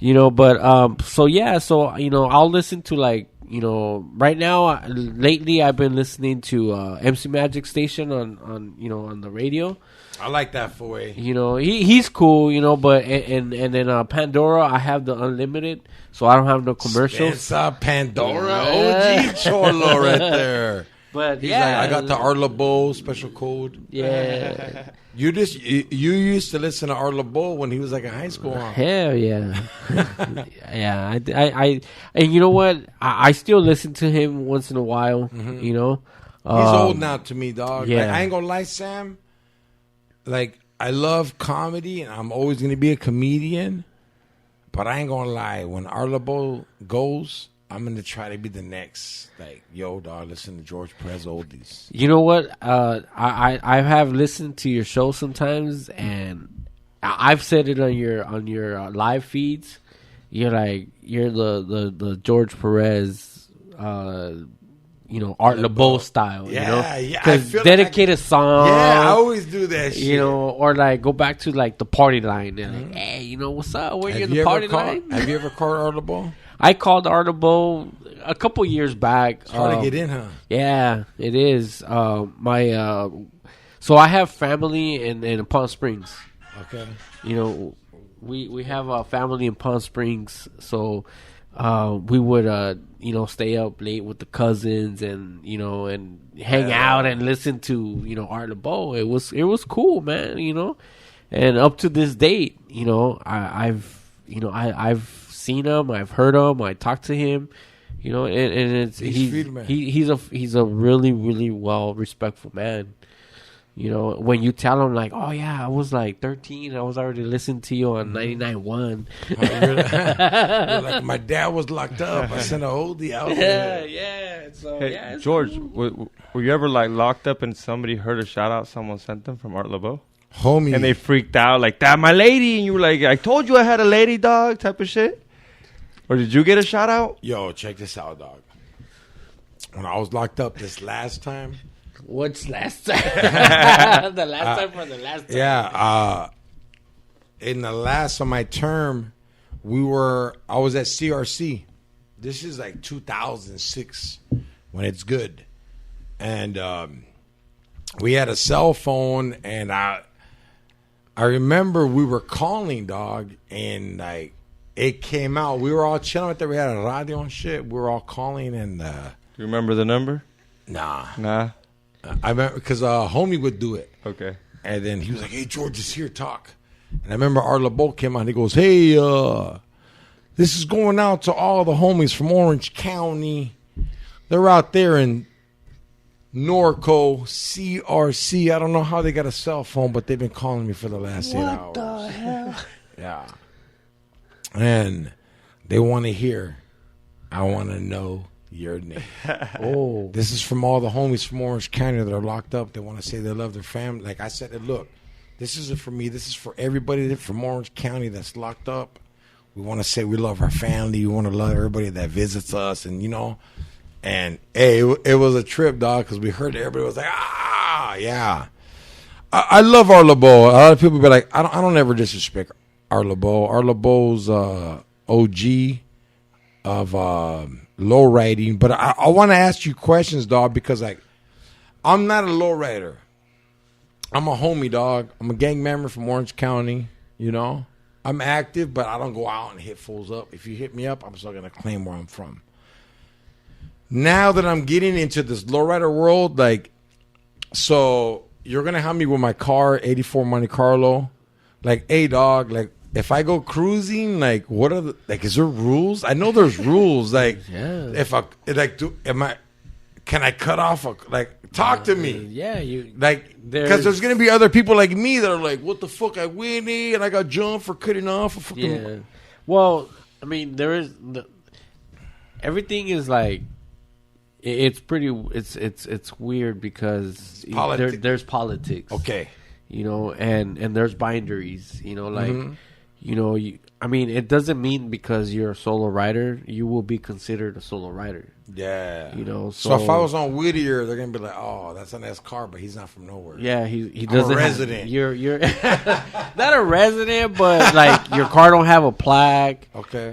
You know, but so yeah, so you know, I'll listen to like, you know, right now lately I've been listening to MC Magic Station on you know, on the radio. I like that for you. You know, he's cool, you know, but and then Pandora, I have the unlimited, so I don't have no commercials. Spencer Pandora, Yeah. OG Cholo right there. But He's yeah, like, I got the Arla Bowl special code. yeah. You used to listen to Arla Bowl when he was like in high school, huh? Hell yeah, yeah. I and you know what? I still listen to him once in a while. You know, He's old now to me, dog. yeah. Like, I ain't gonna lie, Sam. Like, I love comedy, and I'm always gonna be a comedian. But I ain't gonna lie. When Arla Bowl goes, I'm gonna try to be the next. Like, yo, dog, listen to George Perez oldies. You know what? I have listened to your show sometimes, and I've said it on your live feeds. You're the George Perez, Art LeBeau style. Yeah. Because dedicated song. Yeah, I always do that shit. Or like go back to like the party line. And like, hey, what's up? Where you in the party line? Have you ever called Art LeBeau? I called Art LeBeau a couple years back. It's hard to get in, huh? Yeah, it is. So I have family in Palm Springs. Okay. We have a family in Palm Springs, so we would stay up late with the cousins and and hang out and listen to Art LeBeau. It was cool, man. And up to this date, I've seen him, I've heard him, I talked to him, and he's a really, really well respectful man. When you tell him like, oh yeah, I was like 13, I was already listening to you on 99.1. Like my dad was locked up. I sent a oldie out. Yeah. So hey, George, were you ever like locked up and somebody heard a shout out someone sent them from Art LeBeau? Homie. And they freaked out like, that my lady, and you were like, I told you I had a lady, dog, type of shit? Or did you get a shout out? Yo, check this out, dog. When I was locked up this last time. What's last time? The last time for the last time. Yeah. In the last of my term, I was at CRC. This is like 2006 when it's good. And we had a cell phone, and I remember we were calling, dog, and like it came out. We were all chilling out there. We had a radio and shit. We were all calling, and do you remember the number? Nah. I remember because homie would do it. Okay. And then he was like, "Hey, George is here, talk." And I remember Art LeBeau came out. He goes, "Hey, this is going out to all the homies from Orange County. They're out there in Norco, CRC. I don't know how they got a cell phone, but they've been calling me for the last 8 hours. What the hell? Yeah. And they want to hear, I want to know your name. Oh. This is from all the homies from Orange County that are locked up. They want to say they love their family. Like I said, look, this isn't for me. This is for everybody from Orange County that's locked up. We want to say we love our family. We want to love everybody that visits us. And, and, hey, it was a trip, dog, because we heard everybody was like, yeah. I love Art LeBeau. A lot of people be like, I don't ever disrespect Art LeBeau. Art LeBeau's OG of low riding. But I want to ask you questions, dog, because like I'm not a low rider. I'm a homie, dog. I'm a gang member from Orange County. I'm active, but I don't go out and hit fools up. If you hit me up, I'm still gonna claim where I'm from. Now that I'm getting into this lowrider world, like, so you're gonna help me with my car, 84 Monte Carlo. Like, hey, dog, like, if I go cruising, like, what are the, like, is there rules? I know there's rules. Like, yeah. If I, like, can I cut off talk to me? Yeah, because there's gonna be other people like me that are like, what the fuck, I winnie and I got jumped for cutting off a fucking. Yeah. Well, I mean, everything is like, it's pretty. It's weird because there's politics. Okay. And there's boundaries. I mean, it doesn't mean because you're a solo rider, you will be considered a solo rider. Yeah. So if I was on Whittier, they're gonna be like, "Oh, that's a nice car, but he's not from nowhere." Yeah, he doesn't. I'm a resident. You're not a resident, but like your car don't have a plaque. Okay.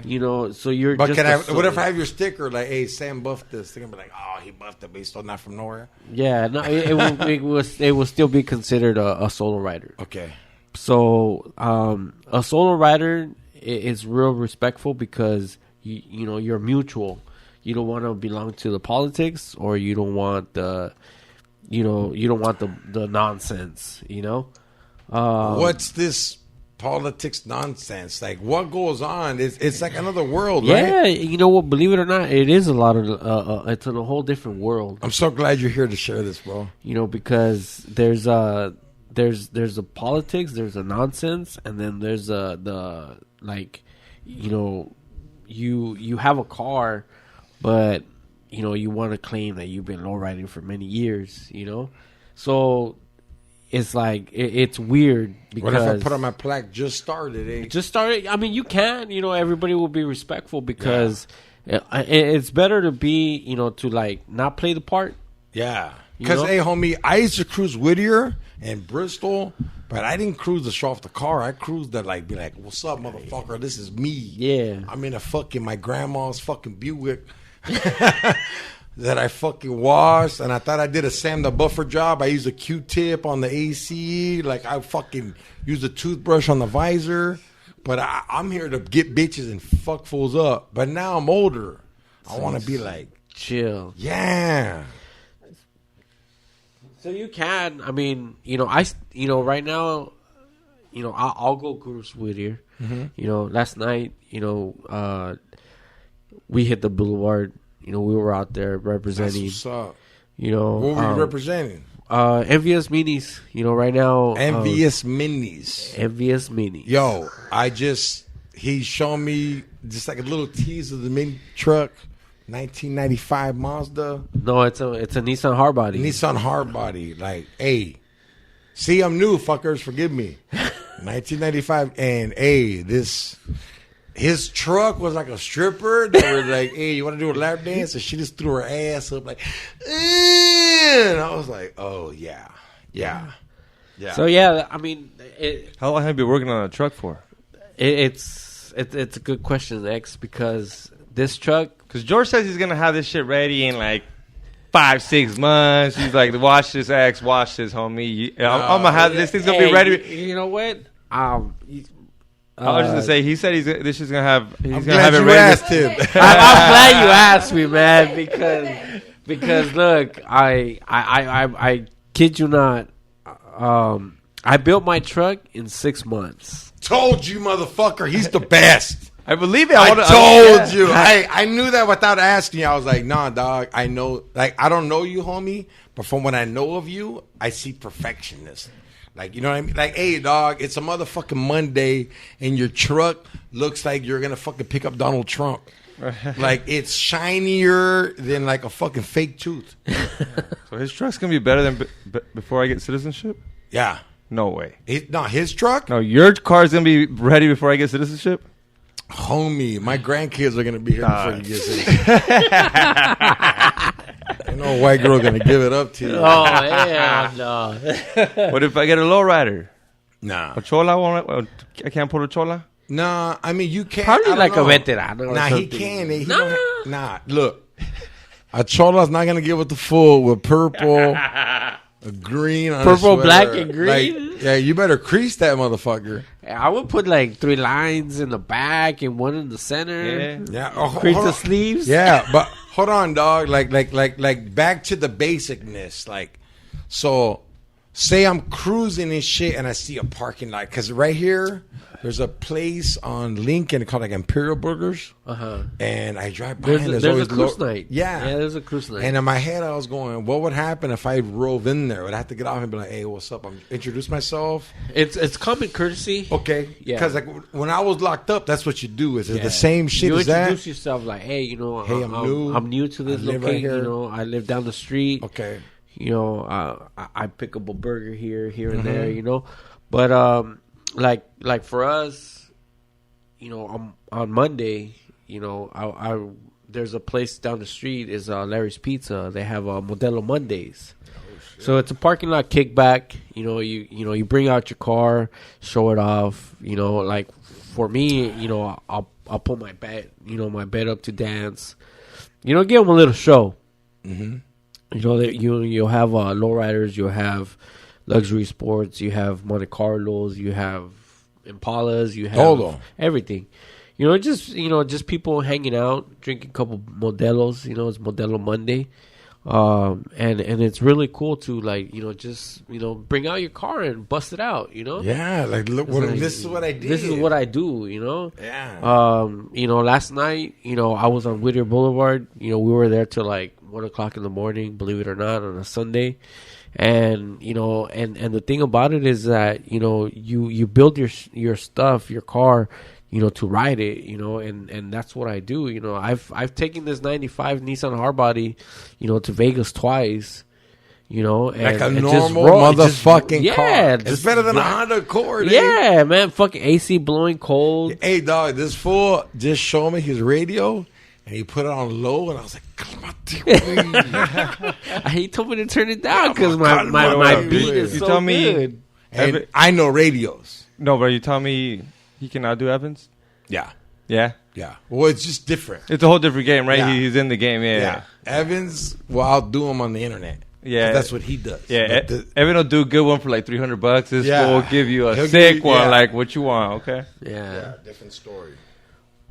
So you're. But just what if I have your sticker like, "Hey, Sam buffed this"? They're gonna be like, "Oh, he buffed it, but he's still not from nowhere." Yeah, no, it will still be considered a solo rider. Okay. So a solo rider is real respectful because you're mutual. You don't want to belong to the politics, or you don't want the nonsense. What's this politics nonsense? Like, what goes on? It's like another world, yeah, right? You know what? Believe it or not, it is a lot of. It's in a whole different world. I'm so glad you're here to share this, bro. Because there's a politics, there's a nonsense, and then there's you have a car. but you want to claim that you've been lowriding for many years, so it's like it's weird because what if I put on my plaque? Just started, eh? Just started. I mean, you can. Everybody will be respectful because it's better to be, to like not play the part. Yeah. Because, hey, homie, I used to cruise Whittier and Bristol, but I didn't cruise to show off the car. I cruised to be like, what's up, motherfucker? This is me. Yeah. I'm in my grandma's fucking Buick that I fucking washed, and I thought I did a Sam the Buffer job. I used a Q-tip on the AC. Like, I fucking used a toothbrush on the visor. But I'm here to get bitches and fuck fools up. But now I'm older. I want to be like, chill. Yeah. So you can. I mean, right now, I'll go cruise with you. Mm-hmm. Last night, we hit the boulevard. We were out there representing. That's what's up. What were you representing? Envious Minis. Right now. Envious Minis. Envious Minis. Yo, he showed me just like a little tease of the mini truck. 1995 Mazda. No, it's a Nissan hardbody. Nissan hardbody. Like, hey, see, I'm new, fuckers. Forgive me. 1995, and hey, his truck was like a stripper. They were like, hey, you want to do a lap dance? And she just threw her ass up like, and I was like, oh yeah. So yeah, I mean, how long have you been working on a truck for? It's a good question, X, because this truck. Because George says he's going to have this shit ready in like 5-6 months. He's like, watch this, X, watch this, homie. I'm going to have this. Thing's going to be ready. You know what? I was just going to say, he said this is going to have, he's going to glad have it you ready. asked him. I'm glad you asked me, man, because look, I kid you not, I built my truck in 6 months. Told you, motherfucker. He's the best. I believe it. I told you. I knew that without asking you. I was like, nah, dog. I know. Like, I don't know you, homie. But from what I know of you, I see perfectionist. Like, you know what I mean? Like, hey, dog, it's a motherfucking Monday, and your truck looks like you're going to fucking pick up Donald Trump. Like, it's shinier than, like, a fucking fake tooth. So his truck's going to be better than before I get citizenship? Yeah. No way. His truck? No, your car's going to be ready before I get citizenship? Homie, my grandkids are going to be here before you get citizenship. I know a white girl going to give it up to you. Oh, yeah, no. What if I get a lowrider? Nah. A chola? I can't pull a chola? Nah, I mean, you can't. Probably like know. a veterano or Nah, something. he can. Nah, look. A chola's not going to give it the full with purple, a green on Purple, a black, sweater. and green? Like, yeah, you better crease that motherfucker. I would put like 3 lines in the back and 1 in the center. Yeah. Oh, Crease hold the on. sleeves. Yeah, but hold on, dog. Like back to the basicness. Like, so say I'm cruising and shit and I see a parking lot. Because right here, there's a place on Lincoln called like Imperial Burgers. Uh-huh. And I drive by There's and a always cruise night. Yeah. Yeah, there's a cruise night. And in my head, I was going, what would happen if I drove in there? Would I have to get off and be like, hey, what's up? I'm introduce myself. It's common courtesy. Okay. Yeah. Because like when I was locked up, that's what you do. Is it the same shit you as that? introduce yourself like, hey, Hey, I'm new to this I live right location. here. I live down the street. Okay. I pick up a burger here and there. But like for us, on Monday, I there's a place down the street is Larry's Pizza. They have Modelo Mondays. So it's a parking lot kickback. You bring out your car, show it off. Like for me, I'll put my bed, my bed up to dance. Give them a little show. Mm-hmm. You'll have lowriders, you'll have luxury sports, you have Monte Carlos, you have Impalas, you have everything. Just people hanging out, drinking a couple Modelos. It's Modelo Monday. And it's really cool to bring out your car and bust it out, Yeah, like look, this is what I did. This is what I do, Yeah. Last night, I was on Whittier Boulevard. We were there till like 1:00 in the morning, believe it or not, on a Sunday. And and the thing about it is that you build your stuff, your car, to ride it, and that's what I do. I've taken this 95 Nissan hardbody, to Vegas twice. And like a it normal just motherfucking car. Yeah, It's better than a Honda Accord. Yeah, man. Fucking AC blowing cold. Hey, dog, this fool just showed me his radio, and he put it on low, and I was like, "Calmate, güey." He told me to turn it down because my beat is You so tell me- good. And I know radios. No, but you tell me he can outdo Evans? Yeah. Yeah. Yeah. Well, it's just different. It's a whole different game, right? Yeah. He's in the game, yeah. Evans will outdo him on the internet. Yeah. 'Cause that's what he does. Yeah, But Evan will do a good one for like $300. This Yeah. fool will give you a He'll give sick you- one, yeah. like what you want. Okay. Yeah. different story.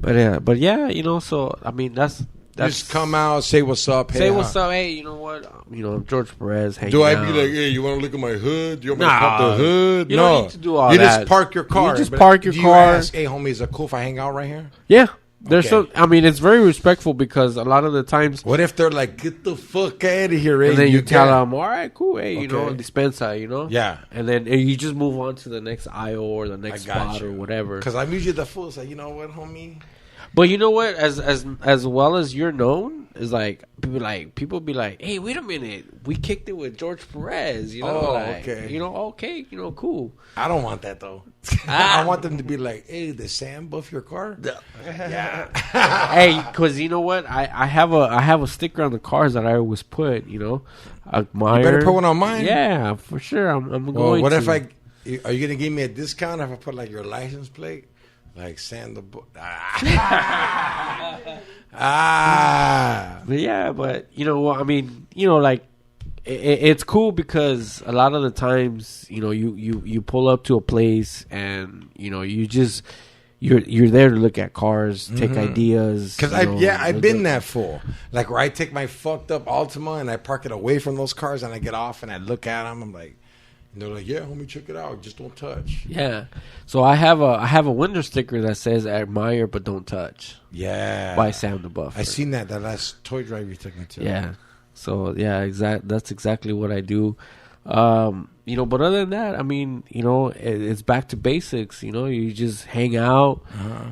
But yeah, so I mean that's Just come out, say what's up. say hey, what's up. Hey, you know what? I'm George Perez. Hanging Do I out. be like, hey, you want to look at my hood? You want me to Nah, pump the hood? you no. don't need to do all you that. just park your car. You just But park your do car. You ask, hey, homie, is it cool if I hang out right here? Yeah. There's Okay. some. I mean, it's very respectful because a lot of the times, What if they're like, get the fuck out of here, and then you tell can't. them, all right, cool, hey, Okay. dispensa, Yeah. and then you just move on to the next aisle or the next I got spot you. or whatever. Because I'm usually the fool. Like, you know what, homie? But you know what? As well as you're known, is like people be like, hey, wait a minute, we kicked it with George Perez, Oh, like, okay. okay, cool. I don't want that, though. I want them to be like, hey, did Sam buff your car? Yeah. Hey, because you know what? I have a sticker on the cars that I always put. Admire. You better put one on mine. Yeah, for sure. I'm Well, going. what to. if are you going to give me a discount if I put like your license plate? Like Sam the Yeah, but I mean, like it's cool because a lot of the times, you pull up to a place and you just you're there to look at cars, take ideas. Because I've been that fool. Like where I take my fucked up Altima and I park it away from those cars and I get off and I look at them. I'm like, and they're like, yeah, homie, check it out. Just don't touch. Yeah. So I have a window sticker that says "Admire but don't touch" Yeah. by Sam the Buffer. I seen that last toy drive you took me to. Yeah. So yeah, that's exactly what I do. But other than that, I mean, it's back to basics. You just hang out.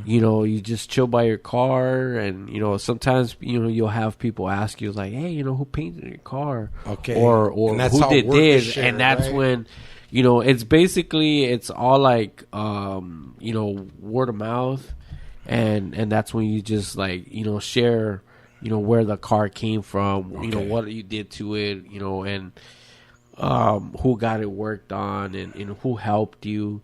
You just chill by your car, and sometimes you'll have people ask you like, hey, who painted your car? Okay. Or And that's who how did work is this? shared, And that's right? when it's all like word of mouth, and that's when you just like share where the car came from, Okay. what you did to it, and who got it worked on, and who helped you,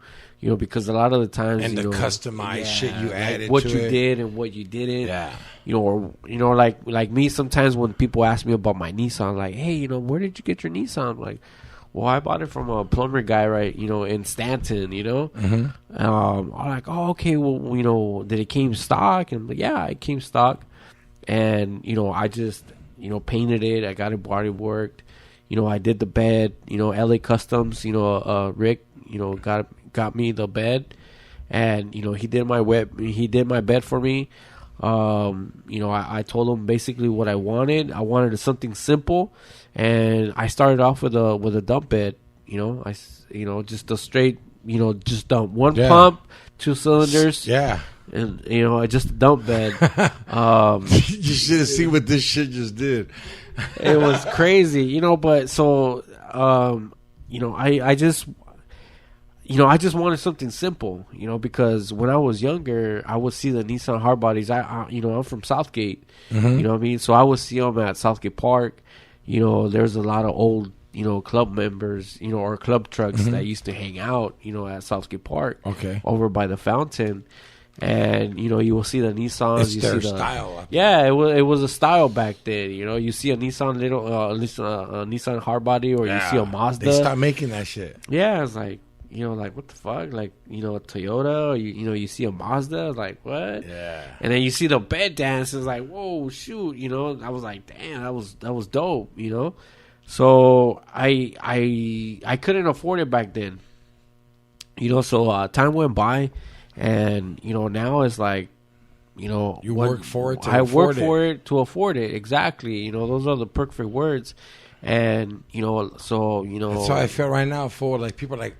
because a lot of the times, And the customized shit you added what to you it. did and what you didn't, Yeah. like me. Sometimes when people ask me about my Nissan, like, hey, where did you get your Nissan? I'm like, well, I bought it from a plumber guy, right? In Stanton, I'm like, oh, okay. Well, did it came stock? And I'm like, yeah, it came stock. And, I just, painted it. I got it body worked. I did the bed, LA Customs, Rick, got me the bed, and, he did my bed for me. I told him basically what I wanted. I wanted something simple, and I started off with a dump bed, just a straight, just dump one pump, 2 cylinders. Yeah. And just a dump bed. You should have seen what this shit just did. It was crazy, but so I just wanted something simple, because when I was younger, I would see the Nissan hard bodies. I'm from Southgate, you know what I mean? So I would see them at Southgate Park. There's a lot of old, club members, or club trucks that used to hang out, at Southgate Park. Okay. Over by the fountain. And you will see the Nissans. It's you their see the style. Yeah, it was a style back then. You see a Nissan Nissan hardbody, or you see a Mazda. They stopped making that shit. Yeah, it's like like what the fuck, like a Toyota, or you see a Mazda, like what? Yeah. And then you see the bed dance. It's like, whoa, shoot, I was like, damn, that was dope, So I couldn't afford it back then. So time went by. And now it's like, You work for it to I afford work for it to afford it. Exactly. Those are the perfect words. And so That's how I feel right now. For like people, like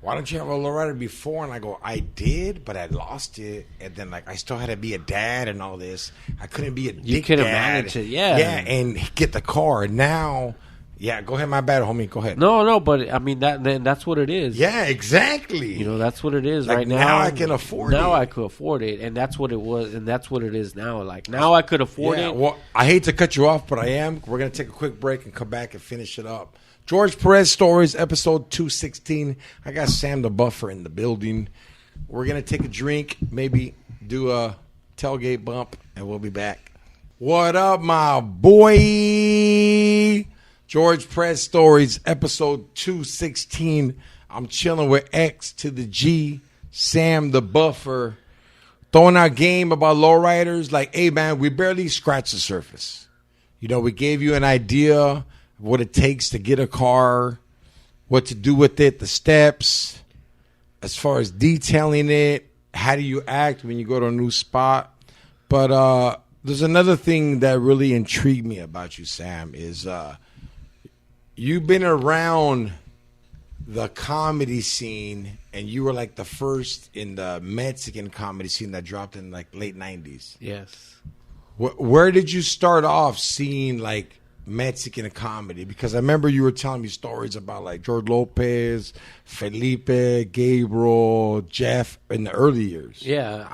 why don't you have a lowrider before? And I go, I did, but I lost it. And then, like, I still had to be a dad and all this. I couldn't be a dick You couldn't dad. manage it, yeah. Yeah, and get the car. Now, yeah, go ahead. My bad, homie. Go ahead. No, but I mean that's what it is. Yeah, exactly. You know, that's what it is Like, right now. now I can afford Now it. I could afford it, and that's what it was, and that's what it is now. Like, now I could afford Yeah, it. well, I hate to cut you off, but I am. We're going to take a quick break and come back and finish it up. George Perez Stories, episode 216. I got Sam the Buffer in the building. We're going to take a drink, maybe do a tailgate bump, and we'll be back. What up, my boy? George Perez Stories, episode 216. I'm chilling with X to the G, Sam the Buffer, throwing our game about lowriders. Like, hey, man, we barely scratched the surface. You know, we gave you an idea of what it takes to get a car, what to do with it, the steps, as far as detailing it, how do you act when you go to a new spot. But there's another thing that really intrigued me about you, Sam, is you've been around the comedy scene, and you were like the first in the Mexican comedy scene that dropped in like late 90s. Yes. Where did you start off seeing like Mexican comedy? Because I remember you were telling me stories about like George Lopez, Felipe, Gabriel, Jeff in the early years. Yeah,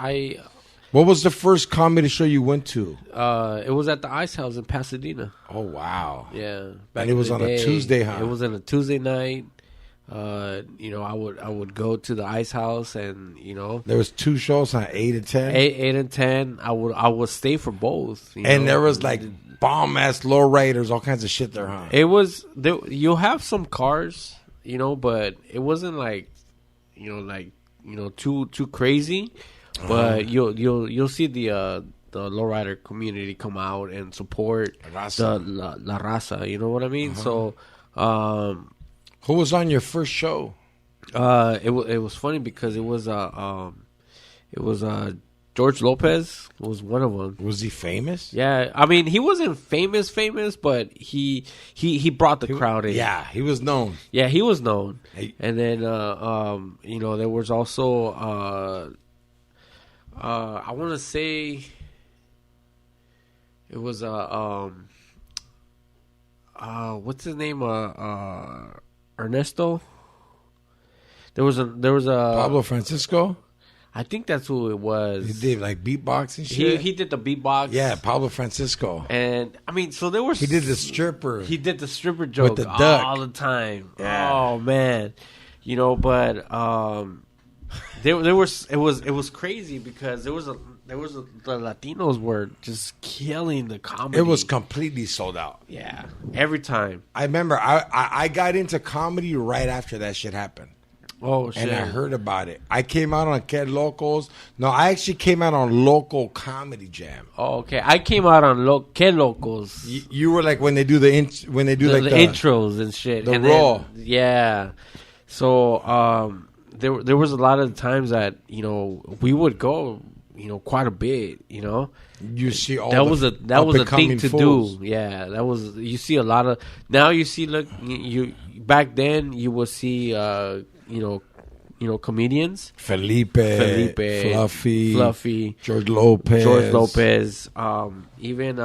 What was the first comedy show you went to? it was at the Ice House in Pasadena. Oh, wow. Yeah, And it was on a Tuesday, huh? It was on a Tuesday night. You know, I would go to the Ice House, and you know, There was two shows on 8 and 10. 8 and 10. I would stay for both. You And know? there was like bomb-ass lowriders, all kinds of shit there, huh? It was there. You'll have some cars, you know, but it wasn't like, too crazy. But you'll see the lowrider community come out and support Raza. la raza. You know what I mean? So, Who was on your first show? it was funny because it was George Lopez was one of them. Was he famous? Yeah, I mean he wasn't famous, but he brought the crowd in. Yeah, he was known. Yeah, he was known. Hey. And then you know, there was also I want to say it was what's his name, Ernesto. There was a Pablo Francisco? I think that's who it was. He did like beatbox and shit? He did the beatbox. Yeah, Pablo Francisco. And I mean, so there was He did the stripper. He did the stripper joke the duck. all the time. Yeah. Oh man, you know, but there was it was crazy because the Latinos were just killing the comedy. It was completely sold out. yeah, every time. I remember I got into comedy right after that shit happened. Oh shit! And I heard about it. I came out on Que Locos. No, I actually came out on Local Comedy Jam. Oh, okay, I came out on Que Locos. You were like when they do the intros and shit. the and raw. Then, yeah. So there was a lot of times that, you know, we would go, you know, quite a bit, you know. You see all That was a thing to fools. do. Yeah, that was, you see a lot of, now you see, look, you back then you would see you know comedians, Felipe, Fluffy, George Lopez, even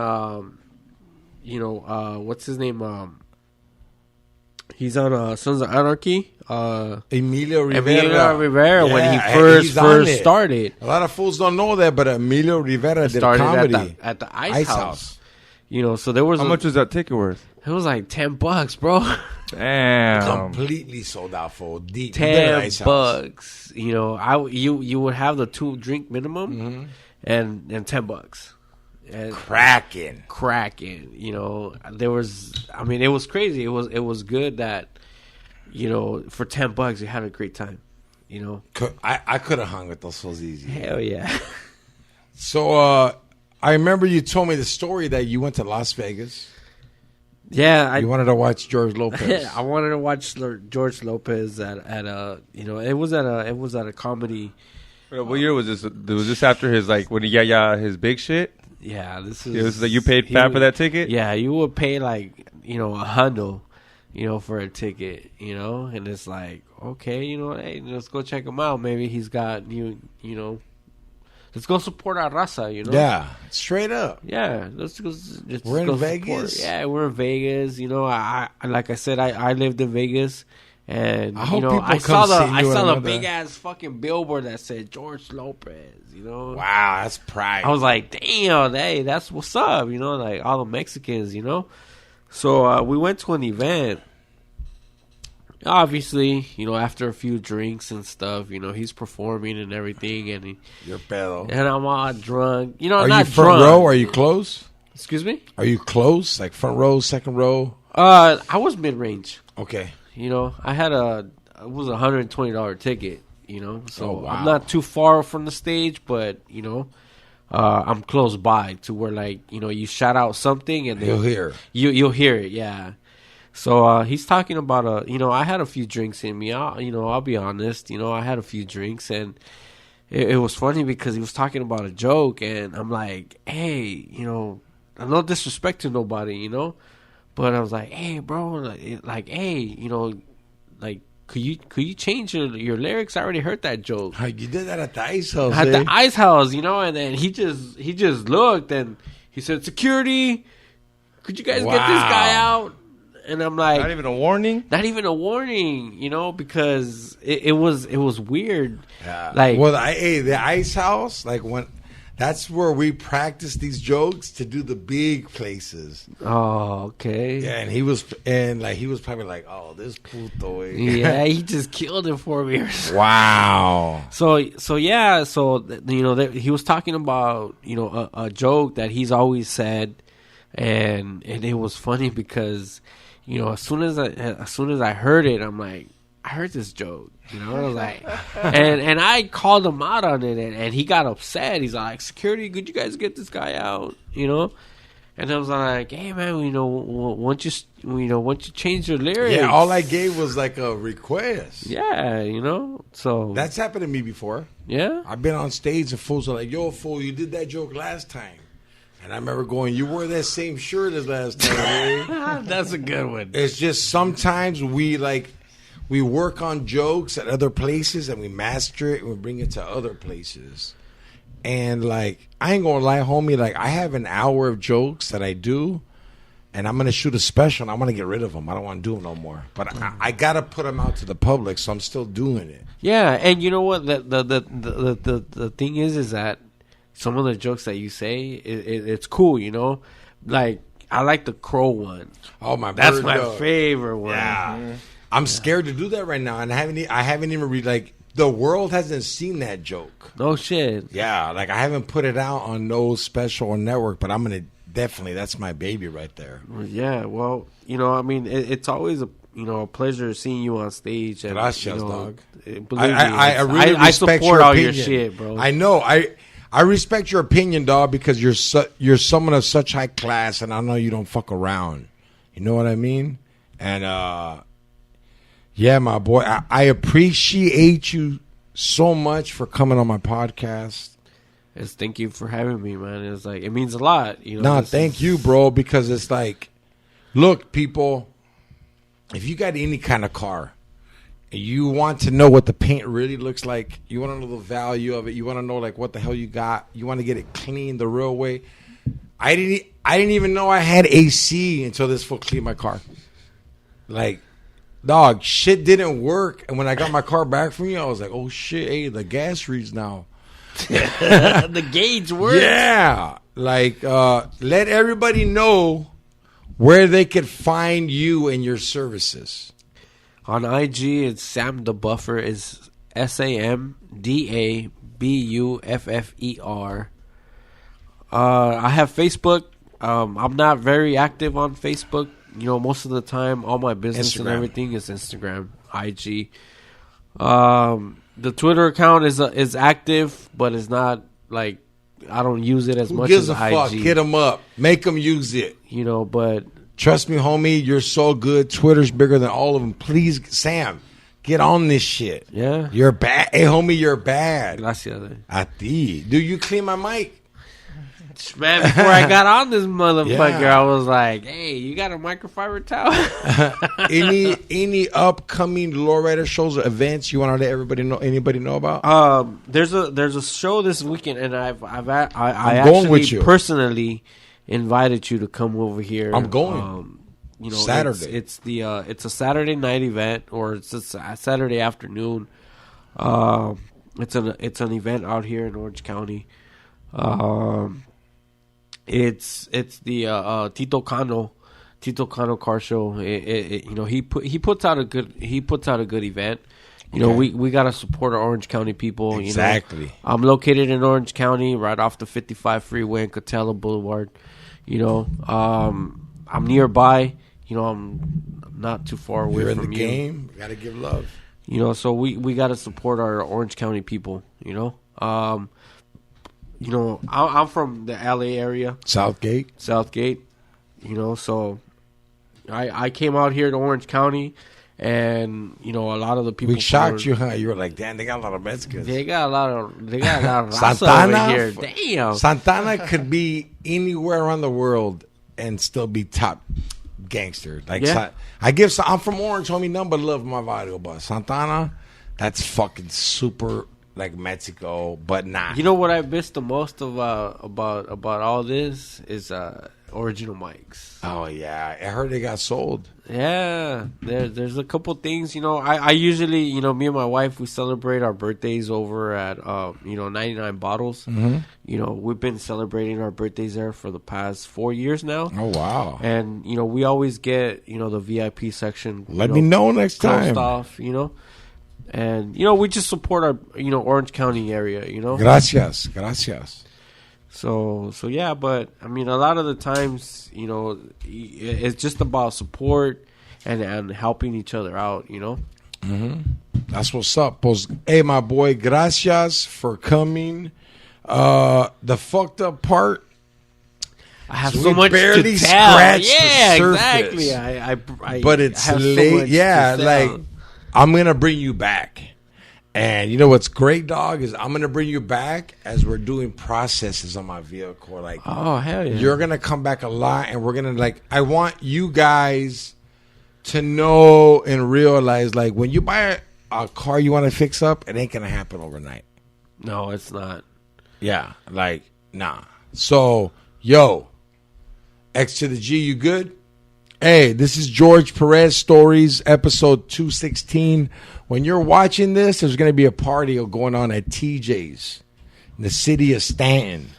you know, what's his name, he's on Sons of Anarchy, Emilio Rivera. when he Yeah, first he's on it. started. A lot of fools don't know that, but Emilio Rivera did Started comedy at the Ice House. You know, so there was How much was that ticket worth? it was like $10, bro. Damn. Completely sold out for deep. $10. You know, you would have the 2 drink minimum, and $10. And cracking. You know, there was. I mean, it was crazy. It was good that, you know, for $10 you had a great time. You know, I could have hung with those fools easy. hell yeah. So I remember you told me the story that you went to Las Vegas. Yeah, You wanted to watch George Lopez. I wanted to watch George Lopez at a, you know, it was at a comedy. What year was this? Was this after his, like, when he got his big shit? Yeah, this is. It was like you paid fat for that ticket? Yeah, you would pay like, you know, $100, you know, for a ticket, you know, and it's like, okay, hey, let's go check him out. Maybe he's got let's go support our raza, Yeah, straight up. Yeah, let's go. We're in go Vegas? Support. Yeah, we're in Vegas. I like I said, I lived in Vegas, and I hope people I come saw see you the and big ass fucking billboard that said George Lopez. Wow, that's pride. I was like, damn, hey, that's what's up. Like all the Mexicans. So we went to an event. Obviously, after a few drinks and stuff, he's performing and everything, and You're pedo. and I'm all drunk. Are I'm you not front drunk. row? Are you close? Excuse me? Are you close? Like front row, second row? I was mid range. Okay. I had it was $120 ticket. So Oh, wow. I'm not too far from the stage, but I'm close by to where you shout out something and You'll hear. you'll hear it. Yeah. So he's talking about I had a few drinks in me. I'll be honest. I had a few drinks, and it was funny because he was talking about a joke, and I'm like, hey, no disrespect to nobody, but I was like, hey, bro, like hey, like could you change your lyrics? I already heard that joke. You did that at the ice house. At the ice house, and then he just looked and he said, security, could you guys get this guy out? And I'm like, Not even a warning. Because it was weird. Yeah. Like, well, the ice house, like that's where we practice these jokes to do the big places. oh, okay. Yeah, and he was probably like, oh, this puto. Yeah, he just killed it for me. Wow. So yeah, he was talking about a joke that he's always said, and it was funny because as soon as I heard it, I'm like, I heard this joke, I was like, and I called him out on it, and he got upset. He's like, security, could you guys get this guy out, And I was like, hey man, once you change your lyrics. Yeah, all I gave was like a request. Yeah, so That's happened to me before. yeah. I've been on stage and fools are like, yo, fool, you did that joke last time. And I remember going, you wore that same shirt as last time, eh? That's a good one. It's just sometimes we work on jokes at other places and we master it and we bring it to other places. And I ain't gonna lie, homie, I have an hour of jokes that I do, and I'm gonna shoot a special and I'm gonna get rid of them. I don't want to do them no more. But I gotta put them out to the public, so I'm still doing it. Yeah, and you know what? The thing is that some of the jokes that you say, it's cool, Like, I like the crow one. Oh, my That's bird my dog. favorite one. Yeah. I'm scared to do that right now, and I haven't even read the world hasn't seen that joke. No shit. Yeah, I haven't put it out on no special or network, but I'm gonna definitely. That's my baby right there. Yeah, well, it's always a pleasure seeing you on stage. And, Gracias, dog. Believe me, I really I respect support your all opinion. your shit, bro. I know. I respect your opinion, dog, because you're someone of such high class, and I know you don't fuck around. You know what I mean? And yeah, my boy, I appreciate you so much for coming on my podcast. Thank you for having me, man. It's it means a lot. Thank you, bro, because it's look, people, if you got any kind of car, and you want to know what the paint really looks like, you want to know the value of it, you want to know what the hell you got, you want to get it clean the real way. I didn't even know I had AC until this fool cleaned my car. Dog, shit didn't work, and when I got my car back from you, I was like, oh shit, hey, the gas reads now. The gauge works. Yeah, let everybody know where they could find you and your services. On IG, it's Sam the Buffer. Is SAMDABUFFER. I have Facebook. I'm not very active on Facebook. Most of the time, all my business and Instagram. everything is Instagram, IG. The Twitter account is active, but it's not I don't use it as Who much gives as a IG. fuck? Hit them up. Make them use it. But Trust me, homie. You're so good. Twitter's bigger than all of them. Please, Sam, get on this shit. yeah, You're bad. Hey, homie, you're bad. gracias. A ti. Do you clean my mic? Man, before I got on this motherfucker, Yeah. I was like, "Hey, you got a microfiber towel?" Any upcoming lowrider shows or events you want to let everybody know? Anybody know about? There's a show this weekend, and I going actually with you. personally invited you to come over here. I'm going. Saturday. It's a Saturday night event, or it's a Saturday afternoon. It's an event out here in Orange County. It's the Tito Cano car show. He puts out a good event. We gotta support our Orange County people. Exactly. I'm located in Orange County, right off the 55 freeway and Catella Boulevard. I'm nearby. I'm not too far away You're in from the you. game. Gotta give love. So we gotta support our Orange County people. I'm from the LA area, Southgate. so I came out here to Orange County, and a lot of the people We shocked you, huh? You were like, damn, they got a lot of Mexicans. They got a lot of raza Santana? over here. Damn. Santana could be anywhere around the world and still be top gangster. Yeah. I'm from Orange, homie. Number love my barrio, but Santana, that's fucking super like Mexico, but not. What I missed the most about all this is original mics. Oh yeah, I heard they got sold. Yeah, there's a couple things. I usually, me and my wife, we celebrate our birthdays over at 99 Bottles. Mm-hmm. We've been celebrating our birthdays there for the past 4 years now. Oh wow! And we always get the VIP section. Let me know next closed time. off. And we just support our Orange County area. Gracias. So yeah, but I mean, a lot of the times, it's just about support and helping each other out. Mm-hmm. That's what's up. Pues, hey, my boy, gracias for coming. The fucked up part, I have So so we much barely to tell. scratched the Yeah, surface. exactly. I but it's have so late. much Yeah, to like tell. I'm gonna bring you back. And you know what's great, dog, is I'm gonna bring you back as we're doing processes on my vehicle. Like, Oh hell yeah! you're gonna come back a lot, and we're gonna I want you guys to know and realize, like, when you buy a car you want to fix up, it ain't gonna happen overnight. No, it's not. Yeah, like, nah. So, yo, X to the G, you good? Hey, this is George Perez Stories, episode 216. When you're watching this, there's going to be a party going on at TJ's in the city of Stanton.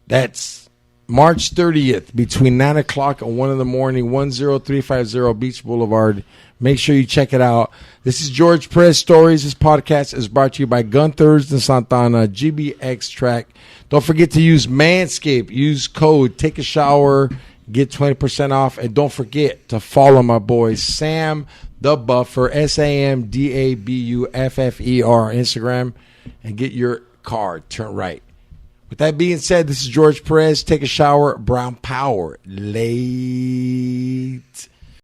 That's March 30th between 9 o'clock and 1 in the morning, 10350 Beach Boulevard. Make sure you check it out. This is George Perez Stories. This podcast is brought to you by Gunther's and Santana, GBX Track. Don't forget to use Manscaped. Use code Take a Shower. Get 20% off. And don't forget to follow my boy Sam the Buffer, SAMDABUFFER on Instagram, and get your car turned right. With that being said, this is George Perez. Take a shower. Brown Power. Late.